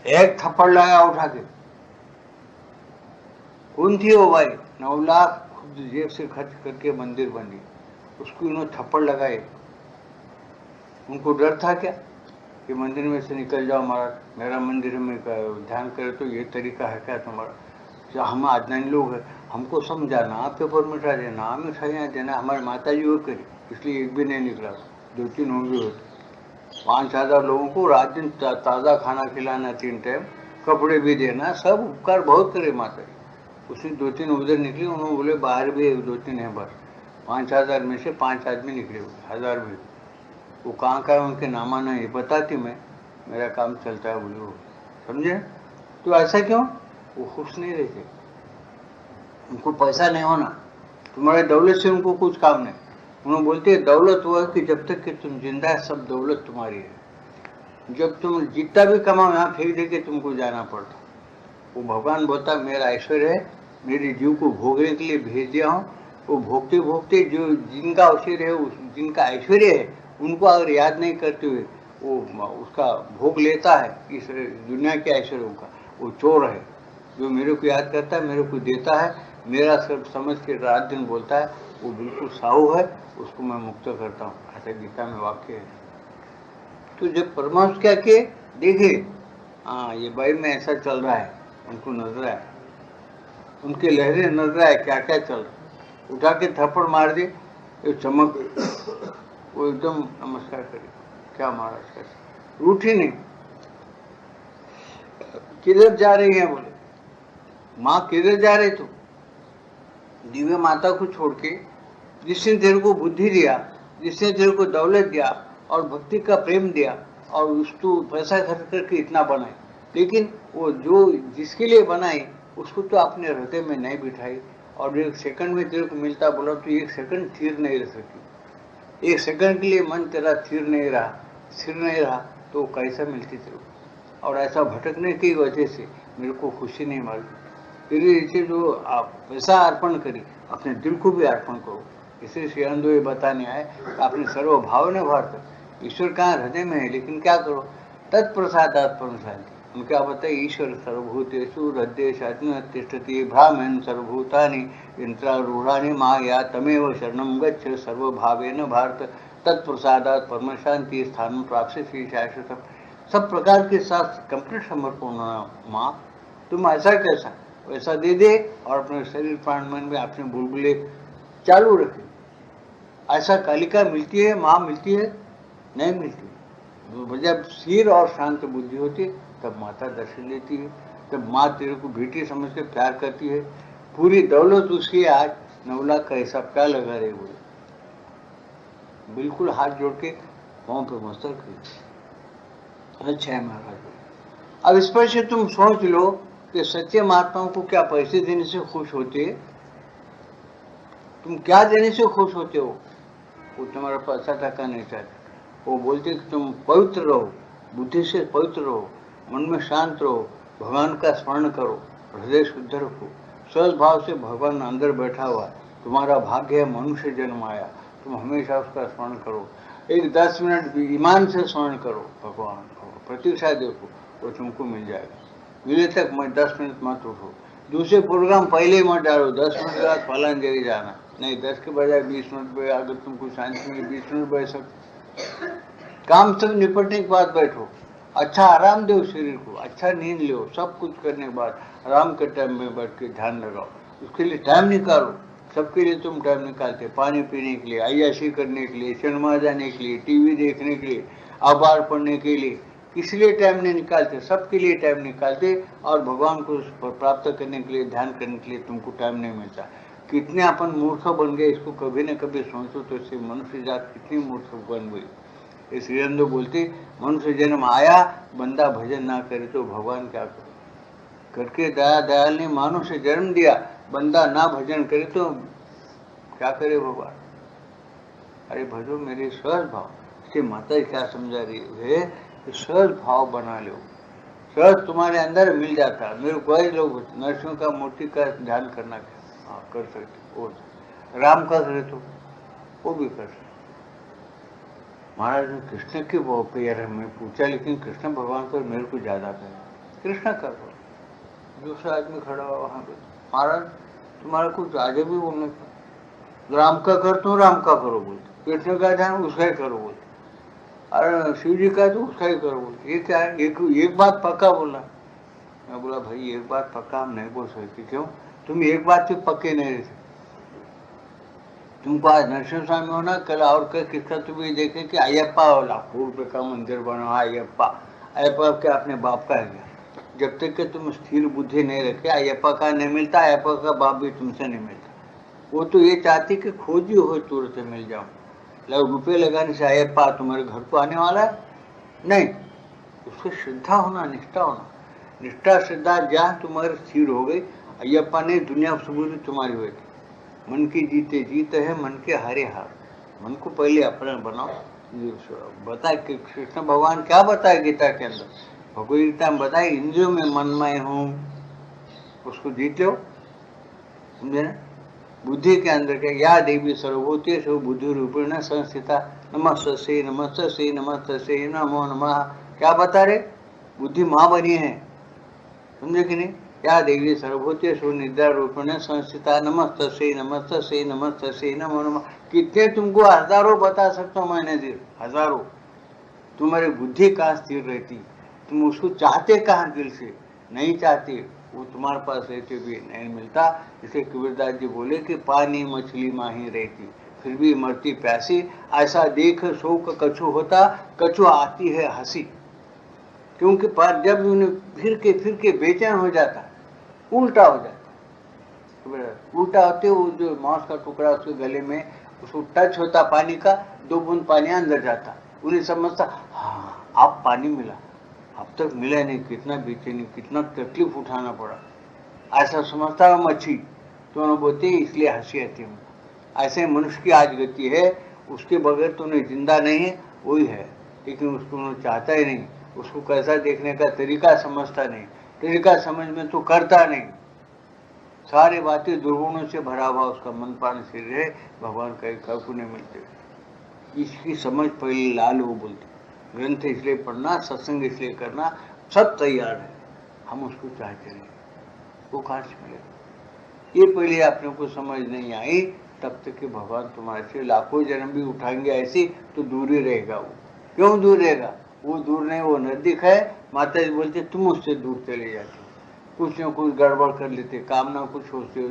एक थप्पड़ लगाया उठा के। कौन थी वो भाई, 9 लाख खुद जेब से खर्च करके मंदिर बनी, उसको इन्होंने थप्पड़ लगाए। उनको डर था क्या कि मंदिर में से निकल जाओ महाराज, मेरा मंदिर में ध्यान करे तो ये तरीका है क्या तुम्हारा। जो हम अज्ञानी लोग हैं, हमको समझाना, पेपर मिठा देना, मिठाइयाँ देना, हमारी माता जी वो करी, इसलिए एक भी नहीं निकला, 2-3 होंगे होते। 5,000 लोगों को रात दिन ताज़ा खाना खिलाना, 3 टाइम कपड़े भी देना, सब उपकार बहुत करे माता जी। उसी 2-3 उधर निकले, उन्होंने बोले बाहर भी 1-2-3 है बस। 5,000 में से 5 आदमी निकले, 1000 में वो कहाँ का उनके नामा नहीं बताती, मैं मेरा काम चलता है बोले वो, समझे। तो ऐसा क्यों, वो खुश नहीं रहते, उनको पैसा नहीं होना, तुम्हारे दौलत से उनको कुछ काम नहीं। उन्होंने बोलते हैं दौलत वो है कि जब तक कि तुम जिंदा है सब दौलत तुम्हारी है, जब तुम जितना भी कमाओ यहाँ फेंक दे के तुमको जाना पड़ता। वो भगवान बोलता मेरा ऐश्वर्य है, मेरे जीव को भोगने के लिए भेज दिया हूँ, वो भोगते भोगते जो जिनका ऐश्वर्य है, जिनका ऐश्वर्य है, उनको अगर याद नहीं करते हुए वो उसका भोग लेता है इस दुनिया के ऐश्वर्यों का, वो चोर है। जो मेरे को याद करता है, मेरे को देता है, मेरा सब समझ के रात दिन बोलता है, वो बिल्कुल साहू है, उसको मैं मुक्त करता हूँ। ऐसा गीता में वाक्य है। तो जब परमात्मा क्या किए, देखे हाँ ये भाई में ऐसा चल रहा है, उनको नजर आए, उनके लहरें नजर आए क्या क्या चल रहा, उठा के थप्पड़ मार दे, ये चमक, वो एकदम नमस्कार करे, क्या महाराज कैसे, रूठी नहीं। किधर जा रही है, बोले माँ किधर जा रहे तू, दिव्य माता को छोड़ के, जिसने तेरे को बुद्धि दिया, जिसने तेरे को दौलत दिया और भक्ति का प्रेम दिया, और उस तू पैसा खर्च करके इतना बनाए, लेकिन वो जो जिसके लिए बनाए उसको तो अपने हृदय में नहीं बिठाई, और एक सेकंड में तेरे को मिलता बोला तो एक सेकंड स्थिर नहीं रह सकी, एक सेकंड के लिए मन तेरा स्थिर नहीं रहा, तो कैसा मिलती तेरे को। और ऐसा भटकने की वजह से मेरे को खुशी नहीं मालूम। फिर इसे जो आप पैसा अर्पण करी, अपने दिल को भी अर्पण करो। इसलिए श्री अरविंद ये बताने आए, अपने सर्वभाव ने भारत, ईश्वर कहाँ हृदय में है, लेकिन क्या करो, तत्प्रसादात् परम शांति। उनके क्या बताए, ईश्वर सर्वभूतेषु हृदयेषु तिष्ठति भ्रामेन सर्वभूतानि यंत्रारूढ़ानि माया तमेव शरणं गच्छ सर्वभावेन भारत तत्प्रसादात् परम शांति स्थान प्राप्स्यसि शाश्वतम्। सब प्रकार के साथ कंप्लीट समर्पण होना, माँ तुम ऐसा कैसा वैसा दे दे, और अपने शरीर प्राण मन में अपने बुलबुले चालू रखे। ऐसा कालिका मिलती है, माँ मिलती है, नहीं मिलती। जब स्थिर और शांत बुद्धि होती तब माता दर्शन देती है, तब माँ तेरे को बेटी समझ के प्यार करती है। पूरी दौलत उसकी, आज 9 लाख का हिसाब क्या लगा रहे बोले, बिल्कुल हाथ जोड़ के पाँव पे मस्तक हुई। अच्छा है महाराज। अब इस पर से तुम सोच लो कि सच्चे महात्माओं को क्या पैसे देने से खुश होते, तुम क्या देने से खुश होते हो, वो तुम्हारा पैसा टका नहीं चाहते। वो बोलते कि तुम पवित्र रहो, बुद्धि से पवित्र रहो, मन में शांत रहो, भगवान का स्मरण करो, हृदय शुद्ध रखो, सहज भाव से भगवान अंदर बैठा हुआ, तुम्हारा भाग्य है मनुष्य जन्म आया, तुम हमेशा उसका स्मरण करो। एक 10 मिनट ईमान से स्मरण करो भगवान, प्रतीक्षा देखो, वो तुमको मिल जाएगा। मिले तक मैं 10 मिनट मत उठो, दूसरे प्रोग्राम पहले ही मत डालो, 10 मिनट के बाद फलान जगह जाना, नहीं 10 के बजाय 20 मिनट पे अगर तुमको शांति में 20 मिनट बैठ सकते, काम सब निपटने के बाद बैठो, अच्छा आराम दो शरीर को, अच्छा नींद लो, सब कुछ करने के बाद आराम के टाइम में बैठ के ध्यान लगाओ, उसके लिए टाइम निकालो। सबके लिए तुम टाइम निकालते, पानी पीने के लिए, अय्याशी करने के लिए, सिनेमा जाने के लिए, टीवी देखने के लिए, अखबार पढ़ने के लिए, इसलिए टाइम नहीं निकालते, सबके लिए टाइम निकालते, और भगवान को प्राप्त करने के लिए, ध्यान करने के लिए तुमको टाइम नहीं मिलता। कितने अपन मूर्ख बन गए, इसको कभी न कभी सोचो तो इससे मनुष्य जात कितनी मूर्ख बन गई। इस श्रीअरविंद बोलते, मनुष्य जन्म आया, बंदा भजन ना करे तो भगवान क्या करे, करके दयाल ने मनुष्य जन्म दिया, बंदा ना भजन करे तो क्या करे भगवान। अरे भजो मेरे सहज भाव। इसके माता क्या समझा रही है, सहज भाव बना लो, सहज तुम्हारे अंदर मिल जाता है। मेरे कोई लोग नरसिंह का मूर्ति का ध्यान करना कर सकते, वो राम का करे तो वो भी कर सकते। महाराज ने कृष्ण के वो प्यार हमें पूछा, लेकिन कृष्ण भगवान पर मेरे को ज्यादा कहे, कृष्ण कर दो। दूसरा आदमी खड़ा हुआ वहां पे, महाराज तुम्हारा कुछ आगे भी बोलने का, राम का कर तो राम का करो बोलते, कृष्ण का ध्यान उसका ही करो बोलते, अरे शिव जी का तो उसका ही करो बोलते। ये क्या है, एक बात पक्का बोला। मैं बोला भाई एक बात पक्का हम नहीं बोल सकते, क्यों, तुम एक बात से पक्के नहीं रह सकते। तुमको आज नरसिंह स्वामी होना, कल और किसका तुम्हें देखे कि अयप्पा लाखों रुपये का मंदिर बना, अयप्पा क्या अपने बाप का है क्या। जब तक कि तुम स्थिर बुद्धि नहीं रखे, अयप्पा का नहीं मिलता, अयप्पा का बाप भी तुमसे नहीं मिलता। वो तो ये चाहती कि खोजी हो तुरंत मिल जाओ, रुपये लगाने से अयप्पा तुम्हारे घर को आने वाला है नहीं। उसको श्रद्धा होना, निष्ठा होना, निष्ठा श्रद्धा जहाँ तुम्हारी स्थिर हो गई, अयप्पा ने दुनिया सुबह तुम्हारी हुई थी। मन की जीते जीत है, मन के हारे हार। मन को पहले अपना बनाओ। बताए कि कृष्ण भगवान क्या बताए गीता के अंदर, भगवद गीता में बताए, इंद्रियों में मनमय हूँ, उसको जीत लो, समझे ना। बुद्धि के अंदर के या देवी सर्वभूतेषु बुद्धि रूपेण संस्थिता नमस्तस्यै नमस्तस्यै नमस्तस्यै नमो नमः। क्या बता रहे? बुद्धि माँ बनी है, समझे कि नहीं? या देवी सर्वभूतेषु निद्रा रूपेण संस्थिता नमस्तस्यै नमस्तस्यै नमस्तस्यै नमो नमः। कितने तुमको हजारों बता सकता हूँ मैंने, हजारों। तुम्हारी बुद्धि कहाँ स्थिर रहती, तुम उसको चाहते कहाँ दिल से, नहीं चाहते, वो तुम्हारे पास रहते भी नहीं मिलता। इसे कबीरदास जी बोले कि पानी मछली माही रहती फिर भी मरती प्यासी, ऐसा देख शोक कछु होता, कछु आती है हंसी। क्योंकि जब उन्हें फिर के बेचैन हो जाता, उल्टा हो जाता। उल्टा होते वो जो मांस का टुकड़ा उसके गले में उसको टच होता पानी का, 2 बूंद पानी अंदर जाता, उन्हें समझता हाँ अब पानी मिला, अब तक मिला नहीं, कितना बेचैनी, कितना तकलीफ उठाना पड़ा, ऐसा समझता है मच्छी। तो उन्होंने बोलते इसलिए हंसी आती है। ऐसे मनुष्य की आज गति है, उसके बगैर तो उन्हें जिंदा नहीं है, वही है, लेकिन उसको उन्हें चाहता ही नहीं, उसको कैसा देखने का तरीका समझता नहीं, तरीका समझ में तो करता नहीं, सारी बातें दुर्गुणों से भरा हुआ उसका मन प्राण शरीर है, भगवान कहीं काकू नहीं मिलते। इसकी समझ पहले लाल वो बोलते, ग्रंथ इसलिए पढ़ना, सत्संग इसलिए करना, सब तैयार है, हम उसको चाहते नहीं, वो कहाँ से मिलेगा? ये पहले अपने को समझ नहीं आई, तब तक कि भगवान तुम्हारे से लाखों जन्म भी उठाएंगे ऐसे तो दूर ही रहेगा। वो क्यों दूर रहेगा? वो दूर नहीं, वो नजदीक है। माता जी बोलते तुम उससे दूर चले जाते, कुछ न कुछ गड़बड़ कर लेते, कामना कुछ सोचते,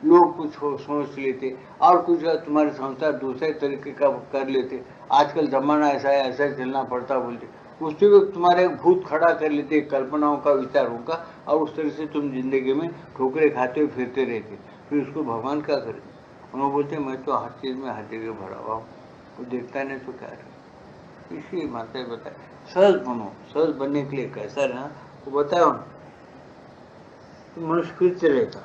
लोग कुछ सोच लेते, और कुछ तुम्हारे संसार दूसरे तरीके का कर लेते। आजकल जमाना ऐसा है, ऐसा चलना पड़ता बोलते, उससे भी तुम्हारे भूत खड़ा कर लेते, कल्पनाओं का विचारों का, और उस तरह से तुम जिंदगी में ठोकरे खाते हुए फिरते रहते। फिर उसको भगवान क्या करे? उन्होंने बोलते मैं तो हर चीज में हर जगह भरा हुआ हूँ, वो देखता नहीं तो क्या रहे। इसलिए माता बताए सहज बनो, सहज बनने के लिए कैसा रहना वो बताओ, मनुष्य फिर चलेगा।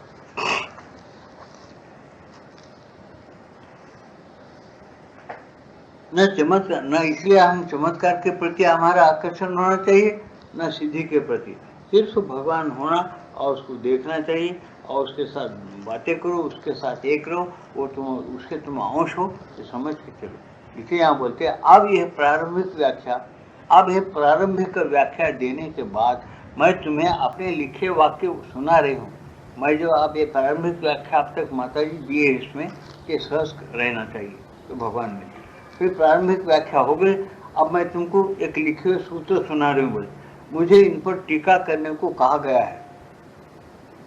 न चमत्कार, न इसलिए हम चमत्कार के प्रति हमारा आकर्षण होना चाहिए, न सिद्धि के प्रति, सिर्फ भगवान होना और उसको देखना चाहिए, और उसके साथ बातें करो, उसके साथ एक रहो, वो तुम अंश हो, तो समझ के चलो। इसे यहाँ बोलते हैं अब यह प्रारंभिक व्याख्या, अब यह प्रारंभिक व्याख्या देने के बाद मैं तुम्हें अपने लिखे वाक्य सुना रही हूँ। मैं जो आप ये प्रारंभिक व्याख्या अब तक माता जी दिए इसमें कि सहज रहना चाहिए तो भगवान ने, फिर प्रारंभिक व्याख्या हो गई। अब मैं तुमको एक लिखे हुए सूत्र सुना रही हूँ। बोले मुझे इन पर टीका करने को कहा गया है।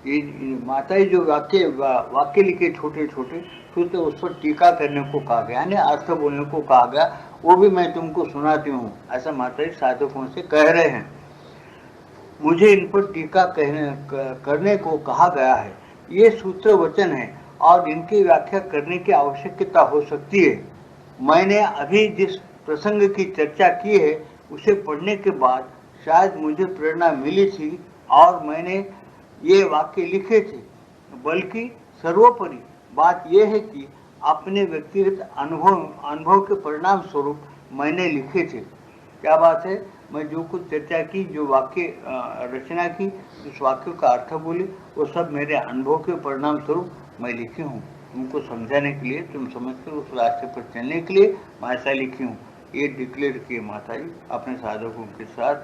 ये माता जी जो वाक्य लिखे छोटे छोटे सूत्र, उस पर टीका करने को कहा गया, यानी अर्थ बोलने को कहा गया, वो भी मैं तुमको सुनाती हूँ, ऐसा माता जी साधकों से कह रहे हैं। मुझे इन पर टीका करने को कहा गया है। ये सूत्र वचन है और इनकी व्याख्या करने की आवश्यकता हो सकती है। मैंने अभी जिस प्रसंग की चर्चा की है उसे पढ़ने के बाद शायद मुझे प्रेरणा मिली थी और मैंने ये वाक्य लिखे थे, बल्कि सर्वोपरि बात यह है कि अपने व्यक्तिगत अनुभव के परिणाम स्वरूप मैंने लिखे थे। क्या बात है? मैं जो कुछ चर्चा की, जो वाक्य रचना की, उस वाक्य का अर्थ बोली, वो सब मेरे अनुभव के परिणाम स्वरूप मैं लिखी हूँ, तुमको समझाने के लिए, तुम समझकर उस रास्ते पर चलने के लिए मैं ऐसा लिखी हूँ। ये डिक्लेयर किए माता जी अपने साधकों के साथ,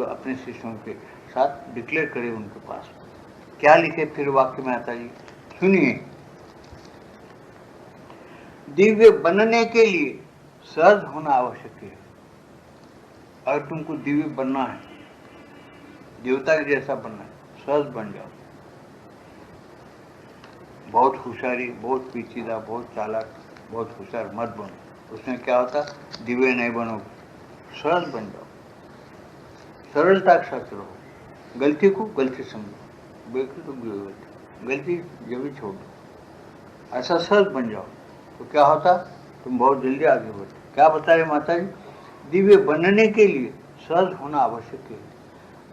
अपने शिष्यों के साथ डिक्लेयर करे उनके पास। क्या लिखे फिर वाक्य में माता जी, सुनिए। दिव्य बनने के लिए सहज होना आवश्यक है। अगर तुमको दिव्य बनना है, देवता के जैसा बनना है, सहज बन जाओ। बहुत होशियारी, बहुत पेचीदा, बहुत चालाक, बहुत होशियार मत बनो, उसमें क्या होता, दिव्य नहीं बनोगे। सहज बन जाओ, सरलता के साथ रहो, गलती को गलती समझो, गलती तो गलती जब भी छोड़ दो, ऐसा सहज बन जाओ तो क्या होता, तुम बहुत जल्दी आगे बढ़ते। क्या बता रहे माता जी? दिव्य बनने के लिए सहज होना आवश्यक है।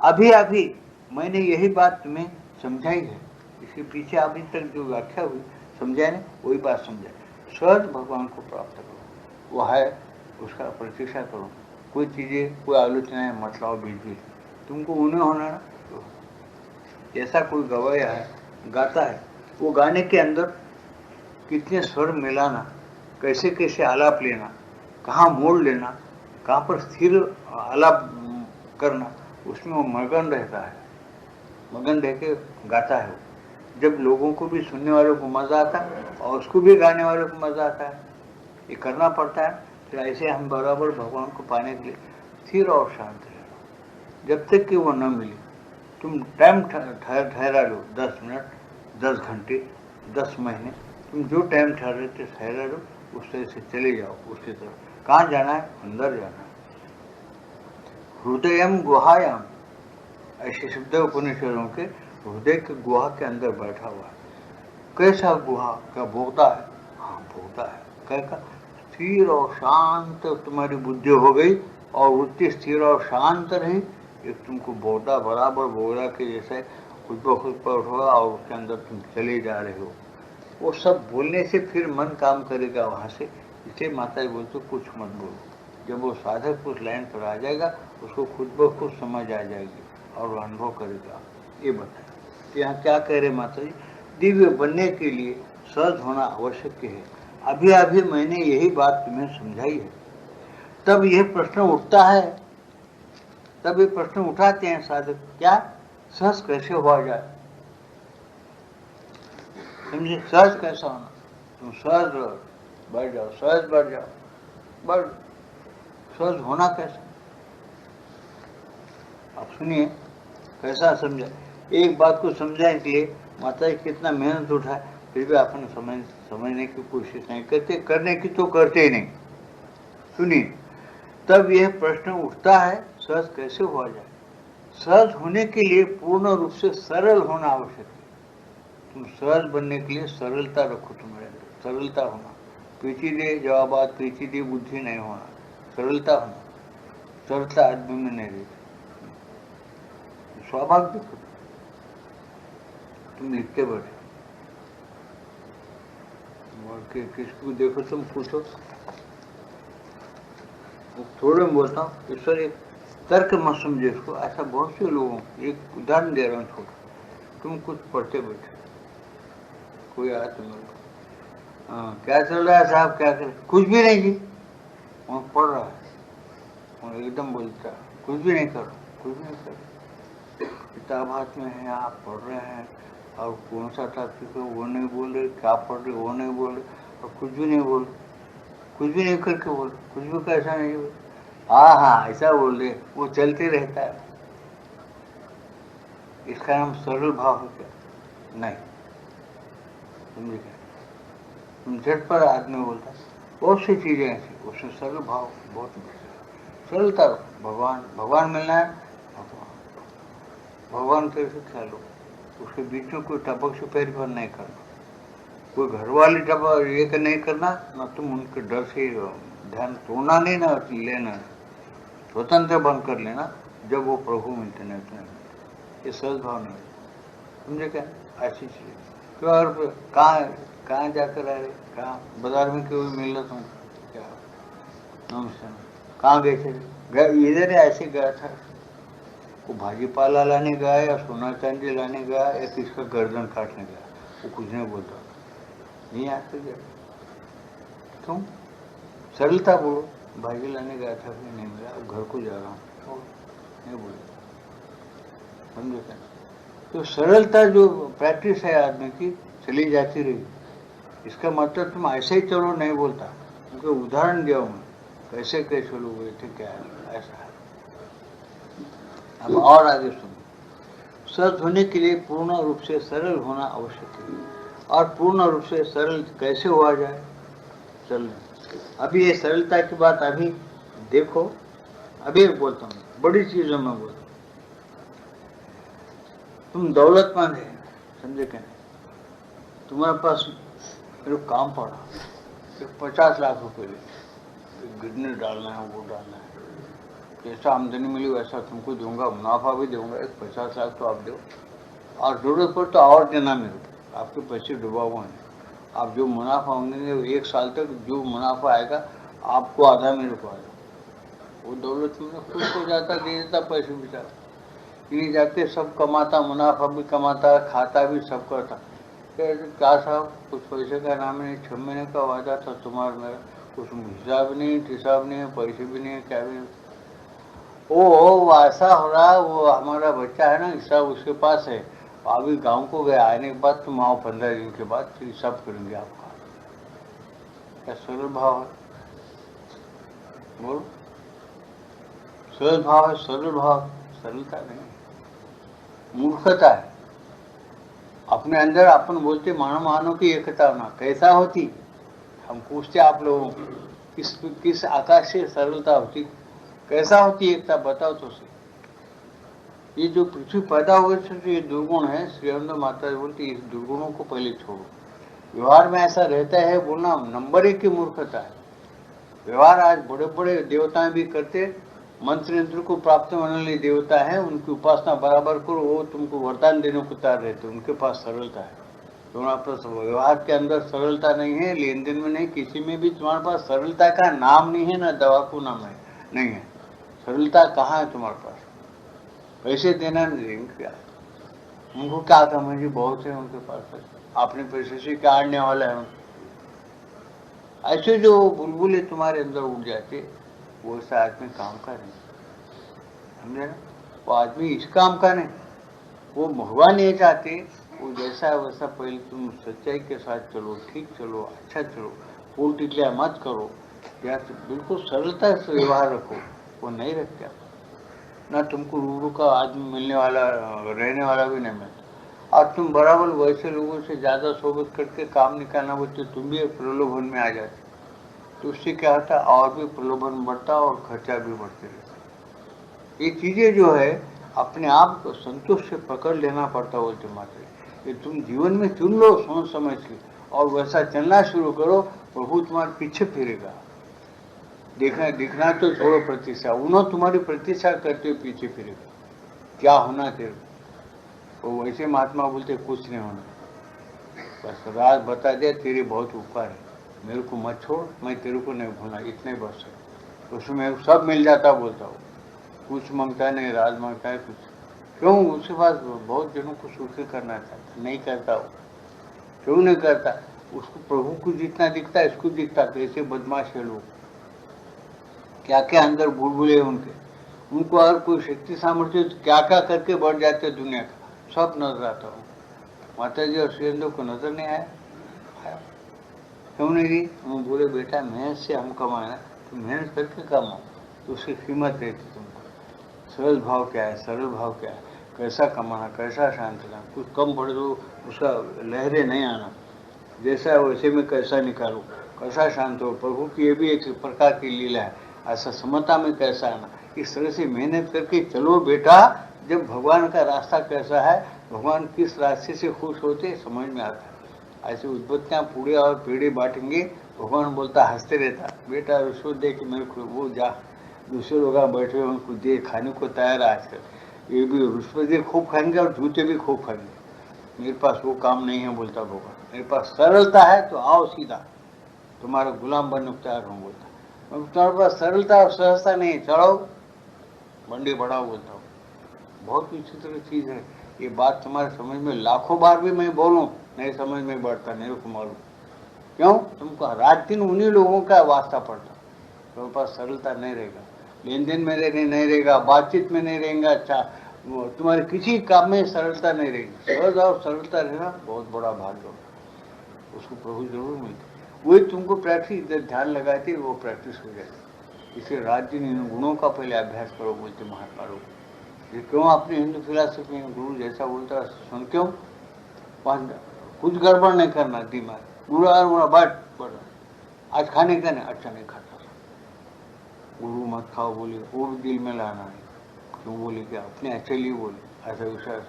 अभी अभी मैंने यही बात तुम्हें समझाई है, इसके पीछे अभी तक जो व्याख्या हुई समझाए ने वही बात समझाए। सहज भगवान को प्राप्त करो, वो है उसका प्रतीक्षा करो। कोई चीजें, कोई आलोचनाएं मत लाओ बीच बीच, तुमको उन्हें होना ना। तो जैसा कोई गवाया है, गाता है, वो गाने के अंदर कितने स्वर मिलाना, कैसे कैसे आलाप लेना, कहाँ मोड़ लेना, कहाँ पर स्थिर आलाप करना, उसमें वो मगन रहता है, मगन रह के गाता है। जब लोगों को भी, सुनने वालों को मजा आता है और उसको भी गाने वालों को मजा आता है। ये करना पड़ता है। तो ऐसे हम बराबर भगवान को पाने के लिए स्थिर और शांत रहना, जब तक कि वो न मिले। तुम टाइम ठहरा लो, 10 मिनट, 10 घंटे, 10 महीने, तुम जो टाइम ठहरा लो, उस तरह से चले जाओ उसकी तरफ। कहाँ जाना है? अंदर जाना है। हृदयम गुहायाम, ऐसे शब्द उपनिषदों के, हृदय के गुहा के अंदर बैठा हुआ है। कैसा गुहा? क्या भोगता है? हाँ भोगता है। कैसा? स्थिर और शांत तुम्हारी बुद्धि हो गई और वृत्ति स्थिर और शांत रही, एक तुमको बोधा बराबर बोधा के जैसे खुद ब खुद पर होगा और उसके अंदर तुम चले जा रहे हो। वो सब बोलने से फिर मन काम करेगा वहाँ से। इसे माता जी बोलते कुछ मत बोलो। जब वो साधक उस लाइन पर आ जाएगा, उसको खुद ब खुद समझ आ जाएगी और वो अनुभव करेगा। ये बताए तो यहाँ क्या कह रहे माता जी? दिव्य बनने के लिए सहज होना आवश्यक है। अभी अभी मैंने यही बात तुम्हें समझाई है। तब यह प्रश्न उठता है, तब ये प्रश्न उठाते हैं साधक, क्या सहज कैसे हुआ जाए? समझे? सहज कैसा होना? तुम सहज बढ़ जाओ, सहज बढ़ जाओ, बढ़। सहज होना कैसा? आप सुनिए कैसा समझा। एक बात को समझाने के लिए माता जी कितना मेहनत उठाए, फिर भी आपने समझने की कोशिश नहीं करते, करने की तो करते ही नहीं। सुनिए, तब यह प्रश्न उठता है, सहज कैसे हुआ जाए? सहज होने के लिए पूर्ण रूप से सरल होना आवश्यक है। तुम सहज बनने के लिए सरलता रखो तुम्हारे अंदर, सरलता होना। पेचीदे जवाबात, पेचीदे बुद्धि नहीं होना, सरलता होना। सरलता आदमी में नहीं रहती। स्वाभाविक देखो, तुम लिखते बैठे, किसको देखो तुम पूछो, थोड़े में बोलता हूँ ईश्वर एक तर्क मत समझे इसको। ऐसा बहुत से लोगों, एक उदाहरण दे रहा हूँ छोटा। तुम कुछ पढ़ते बैठे, कोई आया तुम्हें, क्या चल रहा है साहब, क्या कर? कुछ भी नहीं जी, वो पढ़ रहा है, वो एकदम बोलता है कुछ भी नहीं करो, कुछ भी नहीं करो। किताब हाथ में है, आप पढ़ रहे हैं और कौन सा टॉपिक है वो नहीं बोल रहे, क्या पढ़ रहे वो नहीं बोल रहे, और कुछ भी नहीं बोल, कुछ भी नहीं करके बोल, कुछ भी कैसा नहीं बोल, हाँ हाँ ऐसा बोल रहे, वो चलते रहता है। इसका नाम सरल भाव है क्या? नहीं। समझे क्या? तुम झट पर आदमी बोलता है, बहुत सी चीजें ऐसी, उसमें सरल भाव बहुत सरलता। भगवान, भगवान मिलना है, भगवान कैसे ख्याल हो, उसके बीच में कोई टपक से पैर पर नहीं करना, कोई घर वाली टपक ये नहीं करना, ना तुम उनके डर से ध्यान तोड़ना नहीं, ना लेना, स्वतंत्र बंद कर लेना। जब वो प्रभु मिलते नहीं तो नहीं, ये सहज भाव नहीं। समझे क्या? ऐसी चीज क्यों? और कहाँ जाकर आए, कहाँ बाजार में क्यों मिल रहा तुम, क्या नमस्ते, कहाँ गए थे? इधर ऐसे गया था, वो भाजीपाला लाने गया या सोना चांदी लाने गया या किसका गर्दन काटने गया, वो कुछ नहीं बोलता, नहीं आते गया। तुम सरलता बोलो, भाजी लाने गया था, फिर नहीं मिला, अब घर को जा रहा हूँ, नहीं बोले। समझे क्या? तो सरलता जो प्रैक्टिस है आदमी की, चली जाती रही। इसका मतलब तुम ऐसे ही चलो नहीं बोलता, क्योंकि उदाहरण दिया मैं कैसे कैसे लोग थे, क्या है ऐसा है। अब और आगे सुनो, सहज होने के लिए पूर्ण रूप से सरल होना आवश्यक है। और पूर्ण रूप से सरल कैसे हुआ जाए? चल, अभी ये सरलता की बात अभी देखो, अभी बोलता हूँ, बड़ी चीजों में बोलता हूँ। तुम दौलतमंद है, समझे क्या? तुम्हारे पास मेरे काम पड़ा, 50 लाख रुपए गिरने डालना है, वो डालना है, जैसा आमदनी मिली वैसा तुमको दूंगा, मुनाफा भी दूंगा, 50 लाख तो आप दो, और जरूरत पर तो और देना मेरे को, आपके पैसे डुबा हुए हैं। आप जो मुनाफा होंगे 1 साल तक जो मुनाफा आएगा आपको आधा, मेरे को आएगा। वो दौलत में खुद को जाता, दे देता पैसे बेचारा, ये जाके सब कमाता, मुनाफा भी कमाता, खाता भी, सब करता, क्या साहब, कुछ पैसे का नाम नहीं, 6 महीने का वादा था तुम्हारा मेरा, कुछ हिसाब नहीं, हिसाब नहीं है, पैसे भी नहीं है, क्या भी नहीं। वो ऐसा हो रहा है, वो हमारा बच्चा है ना, हिसाब उसके पास है, अभी गांव को गया, आने के बाद तुम आओ 15 दिन के बाद, फिर हिसाब करेंगे आपका। क्या सरल भाव है, बोलो, सरल भाव है, सरल भाव, सरलता नहीं, मूर्खता है। अपने अंदर अपन बोलते मानव मानव की एकता होना, कैसा होती, हम पूछते आप लोगों को, किस आकाश से सरलता होती, कैसा होती एकता, बताओ तो सही। ये जो पृथ्वी पैदा हुए से ये दुर्गुण है, श्री अरविंद माता जी बोलती इस दुर्गुणों को पहले छोड़ो। व्यवहार में ऐसा रहता है बोलना नंबर 1 की मूर्खता है। व्यवहार आज बड़े बड़े देवताएं भी करते, मंत्र यंत्र को प्राप्त होने वाले देवता है, उनकी उपासना बराबर करो, वो तुमको वरदान देने को तैयार रहते, उनके पास सरलता है। तुम्हारे पास व्यवहार के अंदर सरलता नहीं है, लेन देन में नहीं, किसी में भी तुम्हारे पास सरलता का नाम नहीं है, ना दवा को नाम है, नहीं है। सरलता कहाँ है तुम्हारे पास, पैसे देना नहीं देंगे क्या, उनको क्या कम है जी, बहुत है उनके पास, अपने पैसे से क्या आने वाला है। ऐसे जो बुलबुले तुम्हारे अंदर उड़ जाते, वो ऐसा आदमी काम का नहीं, समझे ना, वो आदमी इस काम का नहीं, वो भगवान ये चाहते, वो जैसा है वैसा पहले तुम सच्चाई के साथ चलो, ठीक चलो, अच्छा चलो, फूल टिकलियाँ मत करो, या तो बिल्कुल सरलता से व्यवहार रखो, वो नहीं रखते ना, तुमको रूबरू का आदमी मिलने वाला, रहने वाला भी नहीं मिलता। और तुम बराबर वैसे लोगों से ज़्यादा सोबत करके काम निकालना बोलते, तुम भी प्रलोभन में आ जाते, तो उससे क्या होता, और भी प्रलोभन बढ़ता और खर्चा भी बढ़ते रहता। ये चीज़ें जो है अपने आप को संतोष से पकड़ लेना पड़ता बोलते माता, ये तुम जीवन में चुन लो सोच समझ के, और वैसा चलना शुरू करो, प्रभु तुम्हारे पीछे फिरेगा। दिखना तो छोड़ो प्रतीक्षा, उन्होंने तुम्हारी प्रतीक्षा करते हुए पीछे फिरेगा, क्या होना तेरे को, वो वैसे महात्मा बोलते कुछ नहीं होना, बस राज बता दिया, तेरे बहुत ऊपर है, मेरे को मत छोड़, मैं तेरे को नहीं भूलना, इतने बस है, उसमें सब मिल जाता बोलता हूँ, कुछ मांगता नहीं, राज मांगता है कुछ, क्यों, उसके पास बहुत जनों को सुखी करना चाहता, नहीं करता वो, क्यों नहीं करता, उसको प्रभु को जितना दिखता है इसको दिखता, कैसे बदमाश है लोग, क्या क्या अंदर बुलबुले उनके, उनको अगर कोई शक्ति सामर्थ्य तो क्या क्या करके बढ़ जाते दुनिया का, सब नजर आता हूँ। माता जी और श्रीअंदो को नजर नहीं आया, क्यों नहीं दी, वो बोले बेटा मेहनत से हम कमाना, तो मेहनत करके कमाओ, तो उसकी कीमत रहती तुमको। सरल भाव क्या है, सरल भाव क्या है, कैसा कमाना, कैसा शांत रहना, कुछ कम पड़े तो उसका लहरे नहीं आना, जैसा है वैसे में कैसा निकालो, कैसा शांत हो, प्रभु की ये भी एक प्रकार की लीला है, ऐसा समता में कैसा आना, इस तरह से मेहनत करके चलो बेटा, जब भगवान का रास्ता कैसा है, भगवान किस रास्ते से खुश होते समझ में आता है। ऐसे उद्बत्तियाँ पूड़े और पेड़े बांटेंगे, भगवान बोलता हंसते रहता, बेटा उसको दे कि मेरे को वो जा, दूसरे लोग बैठे हुए उनको दे, खाने को तैयार है आजकल, ये भी रुष्पति खूब खाएंगे और जूते भी खूब खाएंगे, मेरे पास वो काम नहीं है बोलता भगवान, मेरे पास सरलता है तो आओ सीधा, तुम्हारा गुलाम बनने को तैयार हूँ बोलता, तुम्हारे पास सरलता और सहजता नहीं, चढ़ो बंडी बढ़ाओ बोलता हूँ। बहुत विचित्र चीज़ है ये, बात तुम्हारे समझ में लाखों बार भी मैं बोलूँ नहीं समझ में बढ़ता, मेरे को मालूम, क्यों, तुमको रात दिन उन्हीं लोगों का वास्ता पड़ता, तुम्हारे पास सरलता नहीं रहेगा, लेन देन में नहीं रहेगा, बातचीत में नहीं रहेगा, अच्छा तुम्हारे किसी काम में सरलता नहीं रहेगी, सहज और सरलता रहना बहुत बड़ा भाग्य होगा, उसको प्रभु जरूर मिलते, वही तुमको प्रैक्टिस ध्यान लगाती वो प्रैक्टिस हो जाती। इसलिए रात दिन इन गुणों का पहले अभ्यास करो बोलते महात्मा लोग। ये क्यों अपनी हिंदू फिलासफी में गुरु जैसा बोलता सुन, क्यों कुछ गड़बड़ नहीं करना, दिमाग गुरु आर बोला बट आज खाने का नहीं, अच्छा नहीं खाता, गुरु मत खाओ बोले, वो भी दिल में लाना है, क्यों बोले क्या अपने अच्छे लिए बोले, ऐसा विश्वास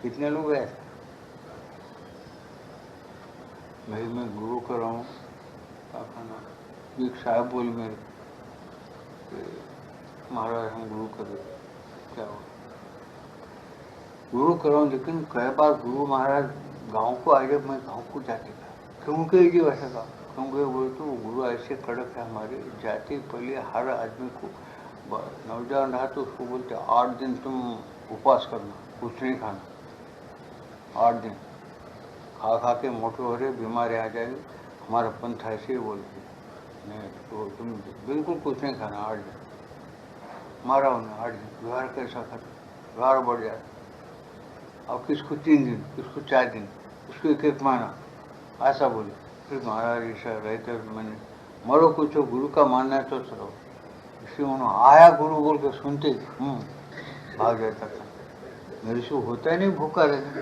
कितने लोग हैं ऐसा। भाई मैं गुरु कर रहा हूँ क्या खाना, एक साहब बोले मेरे महाराज हम गुरु कर रहे, क्या हो गुरु कर रहा हूँ, लेकिन कई बार गुरु महाराज गाँव को आए, मैं गाँव को जाते था, क्यों कहेगी वैसा का, क्योंकि बोले तो गुरु ऐसे कड़क है हमारे, जाते पहले हर आदमी को नौजवान रहा तो उसको बोलते 8 दिन तुम उपवास करना, कुछ नहीं खाना, 8 दिन, खा खा के मोटे हो रहे, बीमारी आ जाएगी, हमारा पंथ ऐसे ही बोलते नहीं तो तुम बिल्कुल कुछ नहीं खाना 8 दिन, मारा उन्हें 8 दिन, व्यवहार कैसा खाता, व्यवहार बढ़ जाए। और किसको 3 दिन, किसको 4 दिन, किसको 1 महीना, ऐसा बोले। फिर महाराज ऐसा रहते मैंने मरो कुछ गुरु का मानना है तो चलो, इसलिए उन्होंने आया गुरु बोल के सुनते भाग जाता था। मेरे से होता ही नहीं भूखा रहना,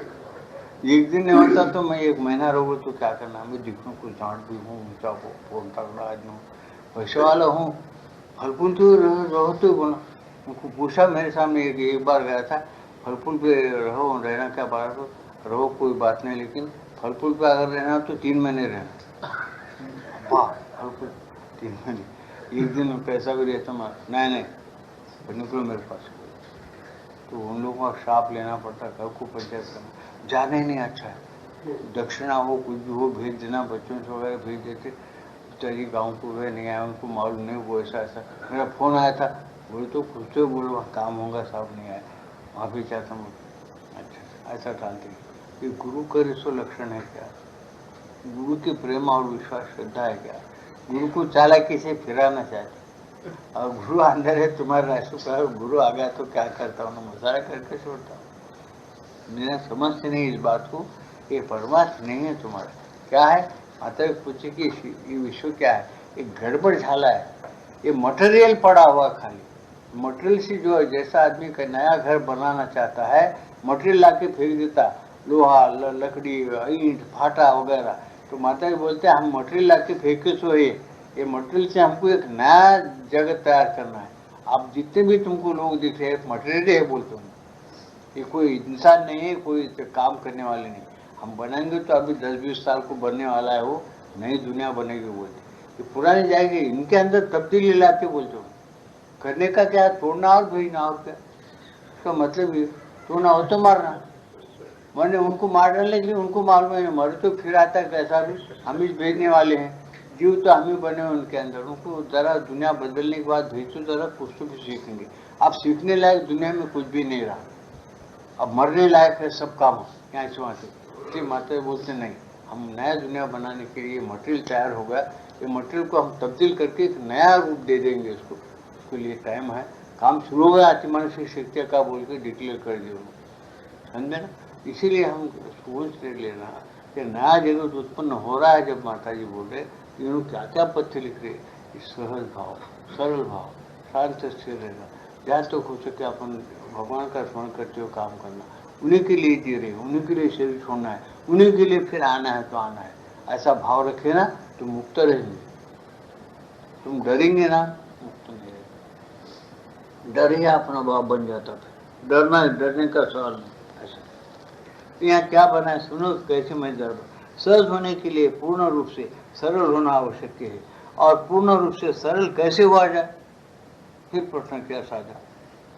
एक दिन नहीं होता तो मैं 1 महीना रहूँ तो क्या करना, मैं दिखूँ कुछ झाँट भी हूँ, ऊँचा फोन तगड़ा आदमी हूँ, पैसे वाला हूँ, फल फूल तो रहो तो बोला। उनको पूछा मेरे सामने, एक बार गया था, फल फूल पे रहो, रहना क्या बात हो, रहो कोई बात नहीं, लेकिन फल फूल पे अगर रहना तो 3 महीने रहना। वाह, फल फूल 3 महीने, एक दिन पैसा भी रहता मैं नहीं निकलो मेरे पास। तो उन लोगों का श्राप लेना पड़ता, घर को पंचायत करना, जाना ही नहीं अच्छा है। दक्षिणा हो कुछ भी हो भेज देना, बच्चों से वगैरह भेज देते, पिताजी गाँव को गए नहीं आए, उनको मालूम नहीं वो ऐसा ऐसा। मेरा फोन आया था, बोले तो खुद से बोलो काम होगा, साहब नहीं आया, वहाँ भी चाहता हूँ। अच्छा ऐसा टालते ये गुरु का रिसो लक्षण है क्या? गुरु के प्रेम और विश्वास श्रद्धा है क्या? गुरु को चालाकी से फिराना चाहते, और गुरु अंदर है तुम्हारे राशि पर, गुरु आ गया तो क्या करता हूँ, मजाक करके छोड़ता हूँ। मेरा समझते नहीं इस बात को, ये परमार्थ नहीं है तुम्हारा। क्या है? माता पूछे कि ये विश्व क्या है? एक गड़बड़ झाला है, ये मटेरियल पड़ा हुआ खाली। मटेरियल से जो है, जैसा आदमी का नया घर बनाना चाहता है, मटेरियल ला के फेंक देता, लोहा लकड़ी ईंट फाटा वगैरह। तो माता जी बोलते हैं हम मटेरियल ला के फेंके सो ये मटेरियल से हमको एक नया जगत तैयार करना है। आप जितने भी तुमको लोग दिख रहे हैं मटेरियल है बोलते हैं, ये कोई इंसान नहीं है, कोई काम करने वाले नहीं। हम बनाएंगे तो अभी 10-20 साल को बनने वाला है, वो नई दुनिया बनेगी बोलते। ये पुरानी जाएगी, इनके अंदर तब्दीली लाते बोलते हो। करने का क्या, तोड़ना और भेजना और क्या, उसका मतलब ये तोड़ना हो तो मारना। मैंने उनको मार डालने के लिए, उनको मालूम है मरे तो फिर आता है कैसा भी, हम ही भेजने वाले हैं, जीव तो हम ही बने उनके अंदर। उनको जरा दुनिया बदलने के बाद भेजो, जरा कुछ तो भी सीखेंगे। अब सीखने लायक दुनिया में कुछ भी नहीं रहा, अब मरने लायक है सब काम यहाँ से वहाँ से। इसलिए माता बोलते नहीं, हम नया दुनिया बनाने के लिए मटेरियल तैयार हो गया, ये मटेरियल को हम तब्दील करके एक नया रूप दे देंगे इसको, उसके लिए टाइम है, काम शुरू हो गया, अति मानसिक शक्ति का बोल के डिक्लेयर कर दिया, समझे ना। इसीलिए हम सोच लेना कि नया जगत उत्पन्न हो रहा है। जब माता जी बोल रहे इन्होंने क्या क्या पथ्य लिख रहे, सहज भाव, सरल भाव, शांत स्थिर रहना, जहाँ तक हो सके अपन भगवान का स्मरण करते हुए काम करना, उन्हीं के लिए जी रहे, उन्हीं के लिए शरीर छोड़ना है, उन्हीं के लिए फिर आना है तो आना है, ऐसा भाव रखे ना तो मुक्त रहेंगे। तुम डरेंगे ना, मुक्त नहीं रहेंगे। डर ही अपना भाव बन जाता था, डरना डरने का सवाल नहीं। यहाँ क्या बना है सुनो, कैसे मैं डर। सहज होने के लिए पूर्ण रूप से सरल होना आवश्यक है, और पूर्ण रूप से सरल कैसे हुआ जाए, फिर प्रश्न क्या साधा।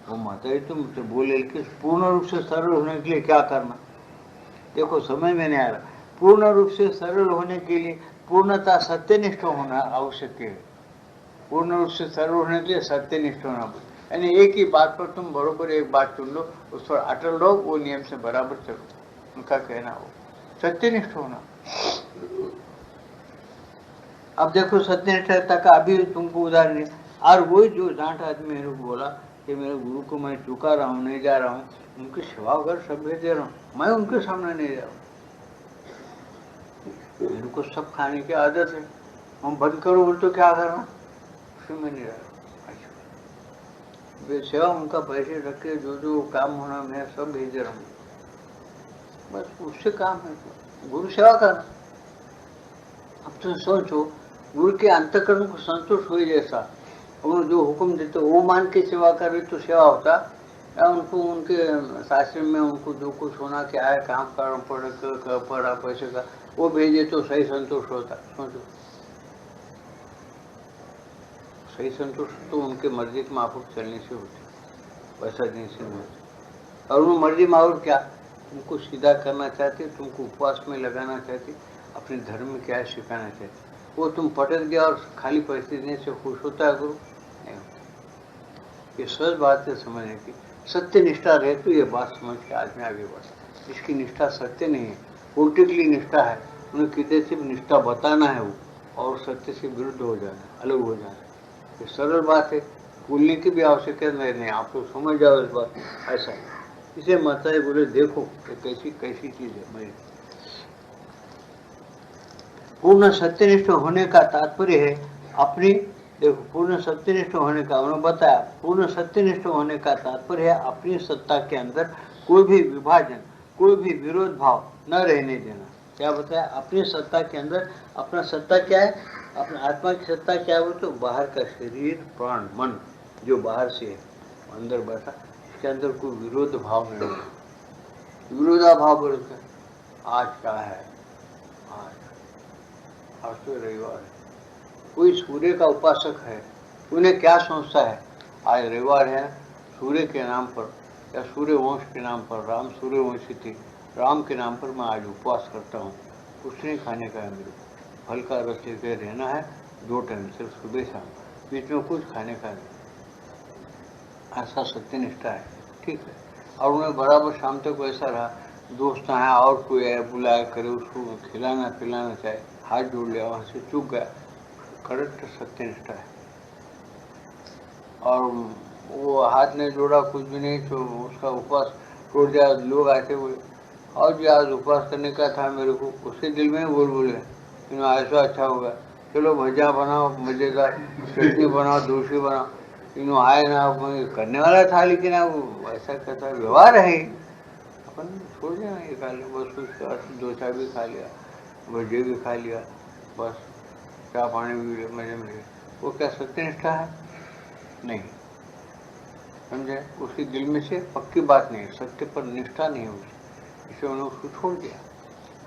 वो माता जी तो मुझसे बोले कि पूर्ण रूप से सरल होने के लिए क्या करना। देखो समझ में नहीं आ रहा, पूर्ण रूप से सरल होने के लिए पूर्णता सत्यनिष्ठ होना आवश्यक है। पूर्ण रूप से सरल होने के लिए सत्यनिष्ठ होना, यानी एक ही बात पर तुम बरोबर एक बात चुन लो, उस पर अटल रहो, वो नियम से बराबर चलो, उनका कहना हो सत्यनिष्ठ होना। अब देखो सत्यनिष्ठता का अभी तुमको उदाहरण है, और वही जो डांट आदमी मेरे को बोला कि मेरे गुरु को मैं चुका रहा हूँ, नहीं जा रहा हूँ, उनकी सेवा वगैरह सब भेज दे रहा हूँ, मैं उनके सामने नहीं जा रहा हूँ, मेरे को सब खाने की आदत है, हम बंद करो बोल तो क्या करना, उसमें मैं नहीं रह रहा। वे सेवा उनका पैसे रख के जो जो काम होना मैं सब भेज रहा हूँ, बस उससे काम है, गुरु सेवा करना। अब तो सोचो, गुरु के अंतकरण को संतोष हो जैसा, उन्होंने जो हुक्म देते वो मान के सेवा करे तो सेवा होता, या उनको उनके शास्त्र में उनको जो कुछ होना क्या है, काम करना पड़ा पैसे का वो भेजे तो सही संतोष होता। सोचो, सही संतोष तो उनके मर्जी के माफक चलने से होती, पैसा देने से नहीं होती। और वो मर्जी माफक क्या, तुमको सीधा करना चाहते, तुमको उपवास में लगाना चाहते, अपने धर्म में क्या सिखाना चाहते, वो तुम पटक दिया और खाली पैसे देने से खुश होता है गुरु, नहीं होता। ये सहज बात है समझने की, सत्य निष्ठा रहे तो ये बात समझ के आदमी आगे बढ़ता। जिसकी निष्ठा सत्य नहीं है पोलिटिकली निष्ठा है, उन्हें किसी से भी निष्ठा बताना है वो, और सत्य से विरुद्ध हो जाना है, अलग हो जाना है। ये सरल बात है, बोलने की भी आवश्यकता नहीं, आप लोग समझ जाओ इस बात। ऐसा है, इसे माता जी बोले देखो ये कैसी कैसी चीज है मेरी। पूर्ण सत्यनिष्ठ होने का तात्पर्य है अपनी, देखो पूर्ण सत्यनिष्ठ होने का उन्होंने बताया, पूर्ण सत्यनिष्ठ होने का तात्पर्य है अपनी सत्ता के अंदर कोई भी विभाजन, कोई भी विरोध भाव न रहने देना। क्या बताया? अपनी सत्ता के अंदर, अपना सत्ता क्या है, अपना आत्मा की सत्ता क्या है? वो तो बाहर का शरीर प्राण मन जो बाहर से है अंदर बैठा, इसके अंदर कोई विरोध भाव नहीं है। विरोधाभाव बोलते आज क्या है, आज तो रविवार है, कोई सूर्य का उपासक है, उन्हें क्या सोचता है आज रविवार है, सूर्य के नाम पर या सूर्य वंश के नाम पर, राम सूर्यवंशी थे, राम के नाम पर मैं आज उपवास करता हूँ, कुछ नहीं खाने का है मेरे को, फल का रस लेकर रहना है 2 टाइम, सिर्फ सुबह शाम, बीच में कुछ खाने का नहीं। ऐसा सत्यनिष्ठा है, ठीक है। और उन्हें बराबर शाम तक वैसा रहा, दोस्त आया और कोई आया बुलाया करे, उसको खिलाना पिलाना चाहे, हाथ जोड़ लिया, वहां से चूक गया, करेक्ट सत्यनिष्ठा है। और वो हाथ नहीं जोड़ा, कुछ भी नहीं, तो उसका उपवास टूट दिया। लोग आते बोले और जी आज उपवास करने का था मेरे को, उसके दिल में बोले ऐसा अच्छा होगा, चलो भजिया बनाओ मजेदार, चटनी बनाओ, दूसरी बनाओ, इन्हों आए ना, करने वाला था, लेकिन अब ऐसा कहता व्यवहार है, अपन छोड़ देना ये खा लिया, बस उसके बाद 2 चाय भी खा लिया, भजिया भी खा लिया, बस चाय पानी भी मजे में। वो क्या सत्यनिष्ठा है? नहीं, समझे? उसके दिल में से पक्की बात नहीं, सत्य पर निष्ठा नहीं हुई, इसे उन्होंने उसको छोड़ दिया।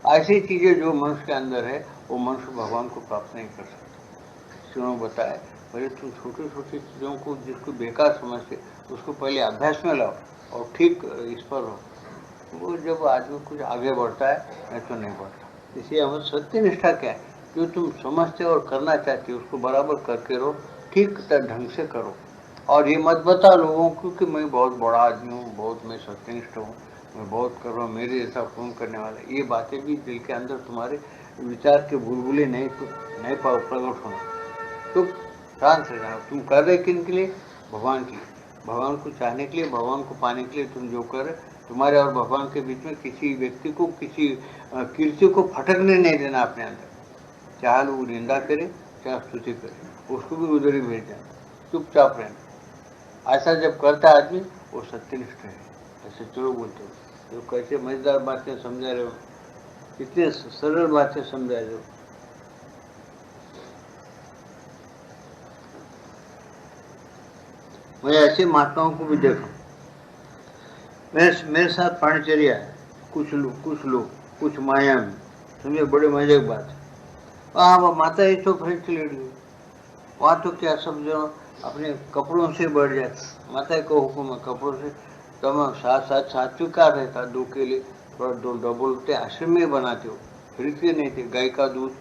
ऐसी चीजें जो मनुष्य के अंदर है वो मनुष्य भगवान को प्राप्त नहीं कर सकता। इसे उन्होंने बताया पहले तुम छोटी छोटी चीजों को जिसको बेकार समझते उसको पहले अभ्यास में लाओ और ठीक इस पर हो, वो जब आदमी कुछ आगे बढ़ता है, नहीं तो नहीं बढ़ता। इसलिए हमें सत्यनिष्ठा क्या है, जो तुम समझते और करना चाहते हो उसको बराबर करके रहो, ठीक ढंग से करो, और ये मत बता लोगों को कि मैं बहुत बड़ा आदमी हूँ, बहुत मैं सत्यनिष्ठ हूँ, मैं बहुत कर रहा हूँ, मेरे जैसा कौन करने वाला। ये बातें भी दिल के अंदर तुम्हारे विचार के बुलबुले नहीं प्रकट होना, तो शांत रहना। तुम कर रहे किन के लिए? भगवान के लिए, भगवान को चाहने के लिए, भगवान को पाने के लिए तुम जो कर रहे, तुम्हारे और भगवान के बीच में किसी व्यक्ति को, किसी कीर्ति को फटकने नहीं देना अपने अंदर, चाहे वो निंदा करे चाहे स्तुति करे, उसको भी उधर ही भेज देना, चुपचाप रहना। ऐसा जब करता आदमी वो सत्यनिष्ठ है। ऐसे चलो बोलते हो, तो कैसे मजेदार बातें समझा रहे हो, कितने सरल बातें समझा रहे हो। मैं ऐसे महात्माओं को भी देखा, मेरे साथ पांडिचेरिया है, कुछ लोग कुछ माया में, समझे, बड़े मजे की बात है। वहाँ माता ही तो फ्रेंच चली गई, वहाँ तो क्या सब जो अपने कपड़ों से बढ़ जाते, माता को हुक्म है कपड़ों से, तो मैं साथ चुका रहता, 2 केले थोड़ा 2 डबल उठते आश्रम में बनाते हो, खरीदते नहीं थे, गाय का दूध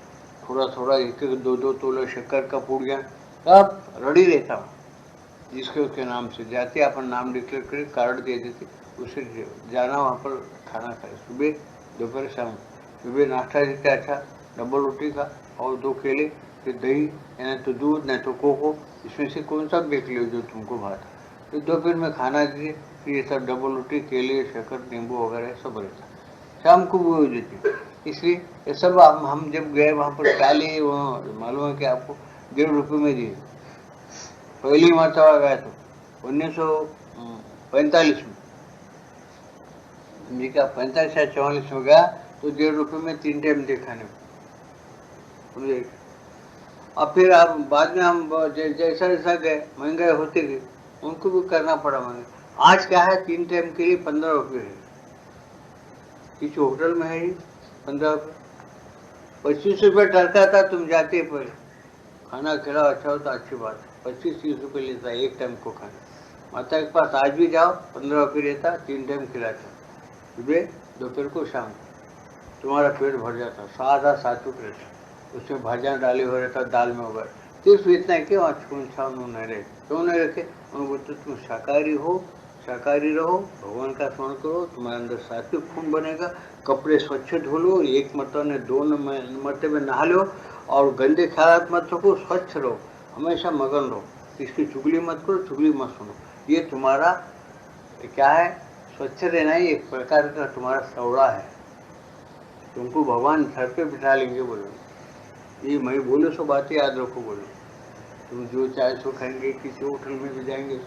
थोड़ा 1-2 तोला शक्कर का पुड़िया, सब रेडी रहता हूँ, जिसके उसके नाम से जाते, अपन नाम डिक्लेयर करे, कार्ड दे देते, उसे जाना वहाँ पर खाना खाए, सुबह दोपहर शाम। सुबह नाश्ता देते अच्छा, डबल रोटी का और 2 केले, फिर दही, नहीं तो दूध, नहीं तो कोको, इसमें से कौन सा देख लो जो तुमको भाता। फिर दोपहर में खाना दीजिए, फिर ये सब डबल रोटी, केले, शक्कर, नींबू वगैरह सब रहता, शाम को वो देती। इसलिए ये सब हम जब गए वहाँ पर पहले मालूम है कि आपको 1.5 रुपये में दिए, पहली मरतबा गया तो 1945 में, जी का 45 या 44 में गया, तो 1.5 रुपये में 3 टाइम दे खाने को। अब फिर आप बाद में हम जैसा जैसा गए महंगाई होते गए, उनको भी करना पड़ा महंगा। आज क्या है, 3 टाइम के लिए 15 रुपये है, किसी होटल में है 15 रुपये, 25 रुपये टरका था, तुम जाते पहले खाना खिलाओ, अच्छा हो तो अच्छी बात है, 25-30 रुपये लेता है 1 टाइम को खाना। माता के पास आज भी जाओ 15 रुपये लेता, 3 टाइम खिलाता, सुबह दोपहर को शाम, तुम्हारा पेट भर जाता, सादा सातुक रहता, उसमें भाजियाँ डाले हुए रहता, दाल में वगैरह, सिर्फ इतना है कि वहाँ छून छान नहीं रहे, क्यों नहीं रखे, उनको बोलते तुम शाकाहारी हो, शाकाहारी रहो, भगवान का स्मरण करो, तुम्हारे अंदर सात्विक खून बनेगा। कपड़े स्वच्छ धो लो, एक मरतबे 2 मरतबे नहा लो, और गंदे ख्याल मत रखो, स्वच्छ रहो, हमेशा मगन रहो, इसकी चुगली मत करो, चुगली मत सुनो। ये तुम्हारा क्या है, स्वच्छ रहना ही एक प्रकार का तुम्हारा सौड़ा है। तुमको भगवान सर पे बिठा लेंगे। बोलो ये मैं बोलो सो बातें याद रखो। बोलो तुम जो चाहे सो खाएंगे, किसी होटल में भी जाएंगे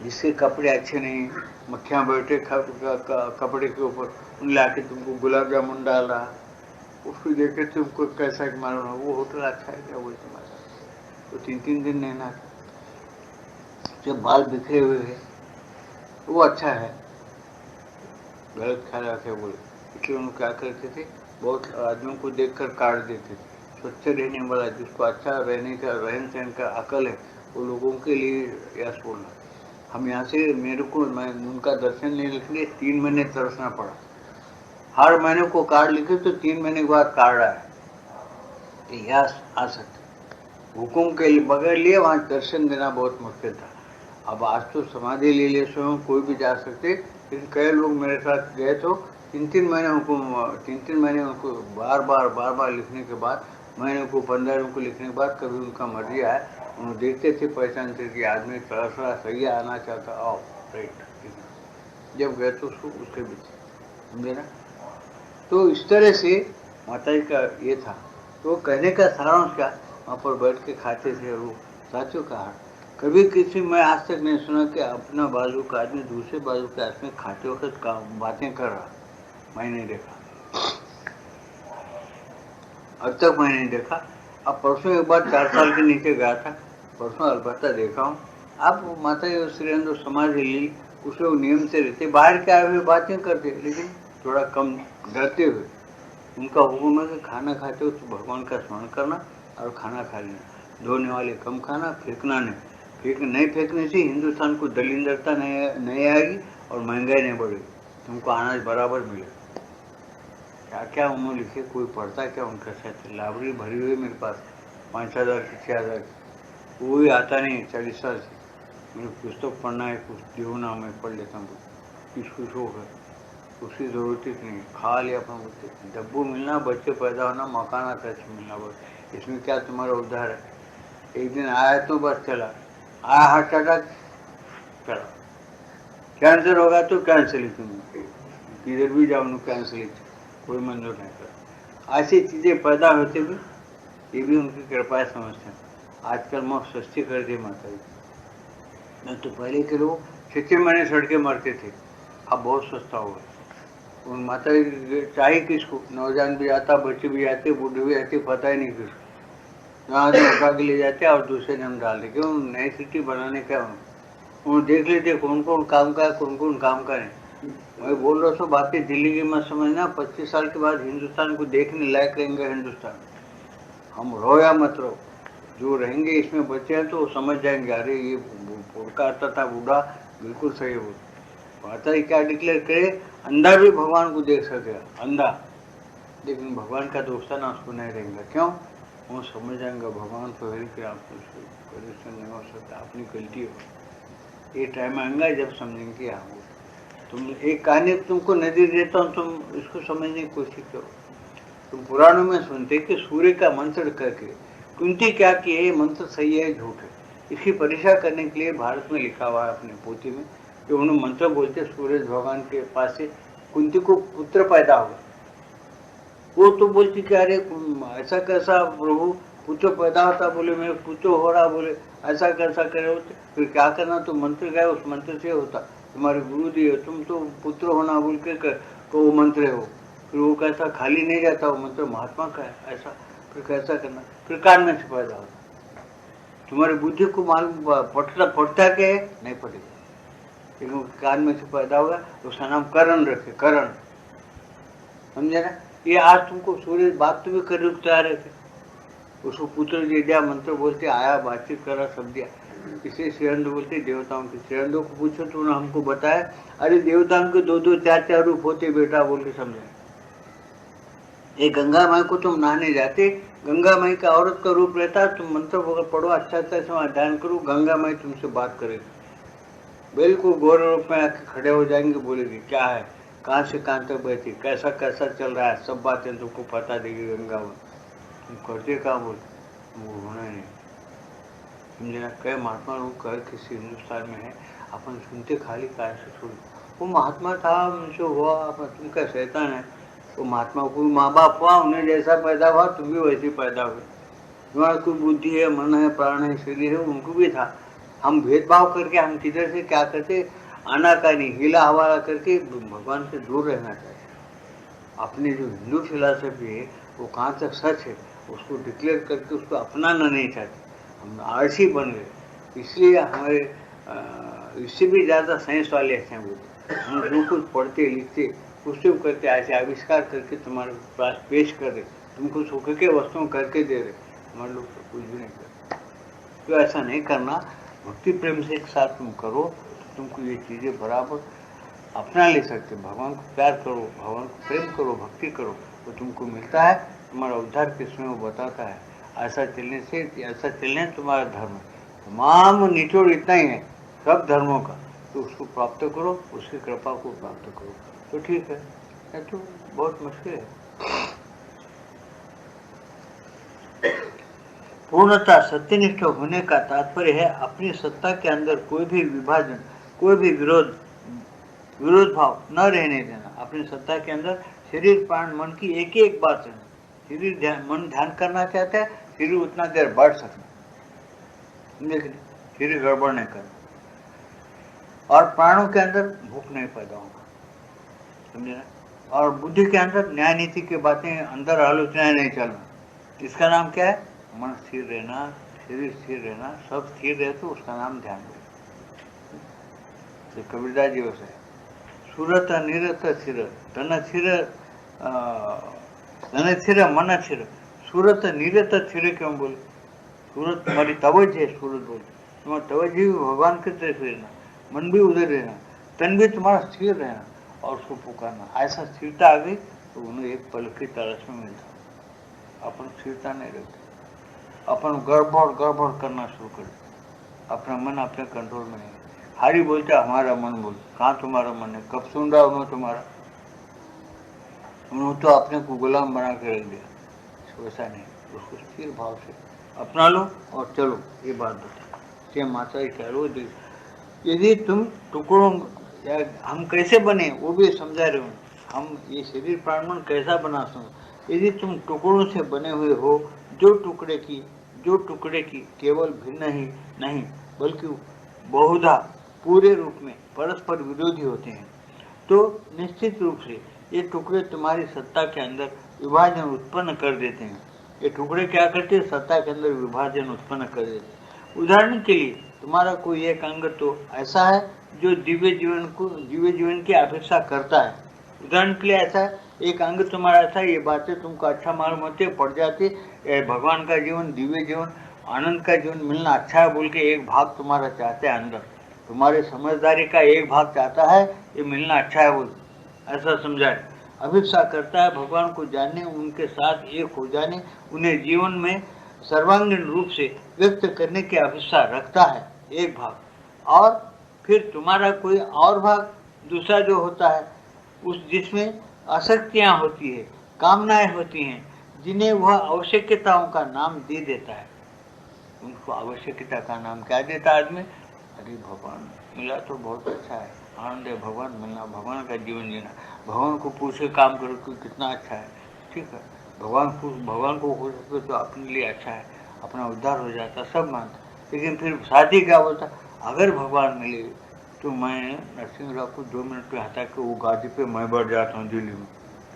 जिसके कपड़े अच्छे नहीं, मक्खियाँ बैठे कपड़े के ऊपर, उन लाके तुमको गुलाब जामुन डाल रहा, उसको देखे तुमको कैसा मालूम हो वो होटल अच्छा है क्या? वो तुम्हारा तो 3-3 दिन नहीं ना, जब बाल बिखरे हुए है वो अच्छा है, गलत ख्याल रखे बोले। इसलिए उन्होंने क्या करते थे, बहुत आदमियों को देखकर काट देते थे। स्वच्छ रहने वाला, जिसको अच्छा रहने का रहन सहन का अकल है, वो लोगों के लिए यश बोलना। हम यहाँ से, मेरे को, मैं उनका दर्शन लेने के लिए 3 महीने तरसना पड़ा। हर महीने को कार्ड लिखे तो 3 महीने के बाद कार्ड आया, यश आ सकते। हुकुम के बगैर लिए वहाँ दर्शन देना बहुत मुश्किल था। अब आज तो समाधि ले लिए स्वयं कोई भी जा सकते, लेकिन कई लोग मेरे साथ गए तो 3-3 महीने हुकुम, 3-3 महीने उनको बार बार लिखने के बाद, महीने को 15 दिन को लिखने के बाद, कभी उनका मर्जी आया, उन्होंने देखते थे, पहचानते कि आदमी थोड़ा सही आना चाहता, आओ राइट, जब गए तो उसके बीच समझे ना। तो इस तरह से माता जी का ये था। तो कहने का सारांश क्या, वहाँ पर बैठ के खाते थे, और वो साथियों का हाथ कभी किसी, मैं आज तक नहीं सुना कि अपना बाजू का आदमी दूसरे बाजू के आदमी खाते वक्त बातें कर रहा, मैं नहीं देखा, अब तक मैं नहीं देखा। अब परसों एक बार 4 साल के नीचे गया था, परसों अलबत्ता देखा हूँ। अब माता जी श्रीरंद्र समाज ली, उसे वो नियम से रहते, बाहर के आए हुए बातें करते, लेकिन थोड़ा कम डरते हुए। उनका हुक्म है कि खाना खाते हो तो भगवान का स्मरण करना और खाना खा लेना, धोने वाले कम खाना, फेंकना नहीं, नहीं फेंकने से हिंदुस्तान को दलिंदरता नहीं आएगी और महंगाई नहीं बढ़ेगी, तुमको अनाज बराबर मिलेगा। क्या क्या उन्होंने लिखे, कोई पढ़ता क्या उनका? साथ लाइब्रेरी भरी हुई मेरे पास, 5,000 की 6,000 की, कोई आता नहीं 40 साल से। मुझे पुस्तक पढ़ना है, कुछ देव ना मैं पढ़ लेता हूँ, किसको शौक है, उसकी जरूरत ही नहीं, खा लिया अपन बोलते, डब्बू मिलना, बच्चे पैदा होना, मकान आता मिलना, बस इसमें क्या तुम्हारा उद्धार है? एक दिन आया तो बस चला, आया हार्ट अटैक, चला, कैंसर होगा तो कैंसर ही, तुम्हें किधर भी जाओ कैंसर ही, कोई मंजूर नहीं कर। ऐसी चीजें पैदा होते हुए, ये भी उनकी कृपा है, समझते हैं। आजकल मौत सस्ती कर दी माता जी, नहीं तो पहले के लोग 6 महीने सड़के मरते थे, अब बहुत सस्ता हो गया। उन माता जी चाहिए किसको, नौजवान भी आता, बच्चे भी आते, बूढ़े भी आते, पता ही नहीं किसको, यहाँ से उठा के ले जाते और दूसरे दिन डाल दे, क्यों? नई सिटी बनाने का वो देख लेते कौन कौन काम का है, कौन कौन काम का नहीं। मैं बोल रहा हूँ बातें दिल्ली की मत समझना, 25 साल के बाद हिंदुस्तान को देखने लायक रहेंगे हिंदुस्तान। हम रहो या मत रहो, जो रहेंगे इसमें बच्चे हैं तो वो समझ जाएंगे, अरे ये पुरखा आता था बूढ़ा, बिल्कुल सही हो। माता जी क्या डिक्लेयर करे, अंधा भी भगवान को देख सकेगा, अंधा, लेकिन भगवान का दोस्ता ना उसको नहीं रहेगा। क्यों? वो समझ जाएंगे भगवान तो है कि आपको परेशान नहीं हो सकता, अपनी गलती हो। ये टाइम आएगा जब समझेंगे आप। तुम एक कहानी तुमको नदी देता हूँ, तुम इसको समझने की कोशिश करो। तुम पुराणों में सुनते कि सूर्य का मंत्र करके कुंती क्या कि ये मंत्र सही है झूठ है, इसकी परीक्षा करने के लिए भारत में लिखा हुआ है अपने पोथी में कि उन्होंने मंत्र बोलते सूर्य भगवान के पास से कुंती को पुत्र पैदा हुआ। वो तो बोलती कि अरे ऐसा कैसा प्रभु पुत्र पैदा होता, बोले मेरे पुत्र हो रहा, बोले ऐसा कैसा करे होते, फिर क्या करना, तो मंत्र गए, उस मंत्र से होता, तुम्हारे गुरु दिए, तुम तो पुत्र होना बोल के तो वो मंत्र है वो, फिर वो कैसा खाली नहीं जाता, वो मंत्र महात्मा का है, ऐसा फिर कैसा करना, फिर कान में से पैदा होता। तुम्हारी बुद्धि को मालूम पढ़ता क्या है, नहीं पड़ेगा, लेकिन कान में से पैदा होगा तो उसका नाम करण रखे, करण, समझे ना। ये आज तुमको सूर्य बात तो भी कर रहे थे, उसको पुत्र दे दिया, मंत्र बोलते आया, बातचीत करा, सब दिया। इसे श्रीरंद बोलते देवताओं के, श्रीरंदों को पूछो तो उन्होंने हमको बताया, अरे देवताओं के 2-2 4-4 रूप होते बेटा, बोल के समझे। ये गंगा माई को तुम नहाने जाते, गंगा माई का औरत का रूप रहता, तुम मंत्र वगैरह पढ़ो, अच्छा से ध्यान करो, गंगा माई तुमसे बात करेगी, बिल्कुल गोर रूप में आके खड़े हो जाएंगे, बोलेगी क्या है, कहाँ से कहाँ तक बैठी, कैसा कैसा चल रहा है, सब बातें तुमको पता देगी गंगा माई। तुम करते क्या बोल, वो होना नहीं। समझे ना, कई महात्मा लोग कह किसी हिंदुस्तान में है, अपन सुनते खाली काय से छोड़, वो महात्मा था, उनसे हुआ, तुम क्या शैतान है, वो महात्मा को माँ बाप हुआ, उन्हें जैसा पैदा हुआ तुम भी वैसे पैदा हुए, तुम्हारा कोई बुद्धि है, मन है, प्राण है, शरीर है, उनको भी था। हम भेदभाव करके हम किधर से क्या करते, आनाकानी हिला हवाला करके भगवान से दूर रहना चाहिए। अपनी जो हिंदू फिलॉसफी है वो कहाँ तक सच है उसको डिक्लेयर करके उसको अपनाना नहीं चाहते, हम आलसी बन गए, इसलिए हमारे इससे भी ज़्यादा साइंस वाले ऐसे बोलते, हम जो कुछ पढ़ते लिखते उससे करते, ऐसे आविष्कार करके तुम्हारे पास पेश कर रहे, तुमको सुख के वस्तुओं करके दे रहे, हमारे लोग तो कुछ भी नहीं करते। तो ऐसा नहीं करना, भक्ति प्रेम से एक साथ तुम करो तो तुमको ये चीज़ें बराबर अपना ले सकते, भगवान को प्यार करो, भगवान को प्रेम करो, भक्ति करो, तो तुमको मिलता है, तुम्हारा उद्धार किसमें वो बताता है, ऐसा चलने से, ऐसा चलने तुम्हारा धर्म, तमाम निचोड़ इतना ही है सब धर्मों का, तो उसको प्राप्त करो, उसकी कृपा को प्राप्त करो, तो ठीक है, ये तो बहुत मुश्किल है। पूर्णता सत्यनिष्ठ होने का तात्पर्य है अपनी सत्ता के अंदर कोई भी विभाजन, कोई भी विरोध भाव न रहने देना। अपनी सत्ता के अंदर शरीर प्राण मन की एक एक बात है, शरीर ध्यान, मन ध्यान करना चाहता है, शरीर उतना देर बढ़ सकता, शरीर गड़बड़ नहीं करना, और प्राणों के अंदर भूख नहीं पैदा होगा, समझे ना, और बुद्धि के अंदर न्याय नीति की बातें अंदर आलोचनाएं नहीं चलना, इसका नाम क्या है, मन स्थिर रहना, शरीर स्थिर रहना, सब स्थिर रहे तो उसका नाम ध्यान है। कबीरदास जी वैसे सूरत निरत स्थिर, तन स्थिर मन स्थिर, सूरत निरत स्थिर क्यों बोले, सूरत तुम्हारी तवज है, सूरत बोले तुम्हारा तवज भी भगवान की तरफ रहना, मन भी उधर रहना, तन भी तुम्हारा स्थिर रहना और उसको पुकारना, ऐसा स्थिरता आ गई तो उन्हें एक पल की तरस में मिलता। अपन स्थिरता नहीं रखते, अपन गड़बड़ करना शुरू कर, अपना मन अपने कंट्रोल में नहीं, हारी बोलते हमारा मन बोल, कहाँ तुम्हारा मन है, कब सुन रहा उन्होंने तुम्हारा, उन्होंने तो अपने को गुलाम बना के रख दिया, वैसा नहीं, उसको स्थिर भाव से अपना लो और चलो। ये बात बता माता जी कह लो, यदि तुम टुकड़ों, हम कैसे बने वो भी समझा रहे हो, हम ये शरीर प्राण मन कैसा बना सकते, यदि तुम टुकड़ों से बने हुए हो, जो टुकड़े की केवल भिन्न ही नहीं बल्कि बहुधा पूरे रूप में परस्पर विरोधी होते हैं, तो निश्चित रूप से ये टुकड़े तुम्हारी सत्ता के अंदर विभाजन उत्पन्न कर देते हैं। ये टुकड़े क्या करते हैं, सत्ता के अंदर विभाजन उत्पन्न कर देते हैं। उदाहरण के लिए तुम्हारा कोई एक अंग तो ऐसा है जो दिव्य जीवन की अपेक्षा करता है, उदाहरण के लिए ऐसा है, एक अंग तुम्हारा ऐसा, ये बातें तुमको अच्छा मालूम होती है, पड़ जाती, भगवान का जीवन, दिव्य जीवन, आनंद का जीवन मिलना अच्छा है बोल के एक भाग तुम्हारा चाहते हैं, अंदर तुम्हारे समझदारी का एक भाग चाहता है ये मिलना अच्छा है बोल, ऐसा समझाए, अभिप्सा करता है भगवान को जानने, उनके साथ एक हो जाने, उन्हें जीवन में सर्वांगीण रूप से व्यक्त करने की अभिप्सा रखता है एक भाग, और फिर तुम्हारा कोई और भाग दूसरा जो होता है उस जिसमें आसक्तियां होती है, कामनाएं होती हैं, जिन्हें वह आवश्यकताओं का नाम दे देता है। उनको आवश्यकता का नाम क्या देता है आदमी, अरे भगवान मिला तो बहुत अच्छा है, आनंद है, भगवान मिलना, भगवान का जीवन जीना, भगवान को पूछे काम करो कि कितना अच्छा है, ठीक है, भगवान को खुश रखो तो अपने लिए अच्छा है, अपना उद्धार हो जाता, सब मानता, लेकिन फिर साथी क्या बोलता, अगर भगवान मिले तो मैं नरसिंह राव को 2 मिनट पे हटा के वो गादी पे मैं बैठ जाता हूँ दिल्ली में,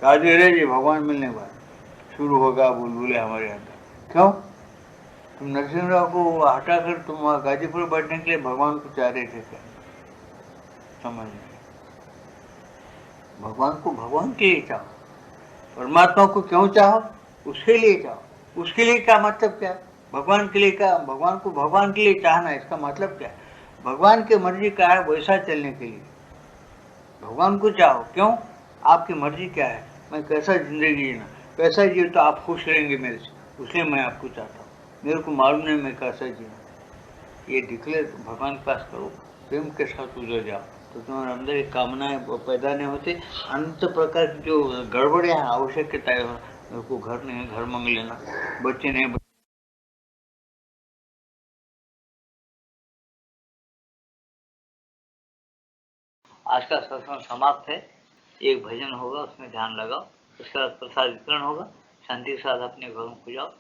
गादी रहे जी, भगवान मिलने के बाद शुरू होगा बुलबुले हमारे अंदर, क्यों, तुम नरसिंह राव को हटाकर तुम वहाँ गाजीपुर बैठने के लिए भगवान को चाह रहे थे क्या, समझ नहीं, भगवान को भगवान के लिए चाहो, परमात्मा को क्यों चाहो, उसके लिए चाहो, उसके लिए क्या मतलब क्या है, भगवान के लिए क्या, भगवान को भगवान के लिए चाहना, इसका मतलब क्या है, भगवान की मर्जी क्या है वैसा चलने के लिए भगवान को चाहो, क्यों, आपकी मर्जी क्या है, मैं कैसा जिंदगी जीना, कैसा जियो तो आप खुश रहेंगे मेरे से, इसलिए मैं आपको चाहता हूँ। मेरे को मालूम नहीं मैं कैसा जीऊँ। ये डिक्लेयर भगवान के पास करो, प्रेम के साथ उजर जाओ, तो तुम्हारे अंदर एक कामनाएं पैदा नहीं होती। अनंत प्रकार की जो गड़बड़ियाँ आवश्यकताएं, मेरे को घर नहीं है, घर मांग लेना, बच्चे नहीं। आज का सत्संग समाप्त है। एक भजन होगा, उसमें ध्यान लगाओ, उसके बाद प्रसाद वितरण होगा। शांति के साथ अपने घरों को जाओ।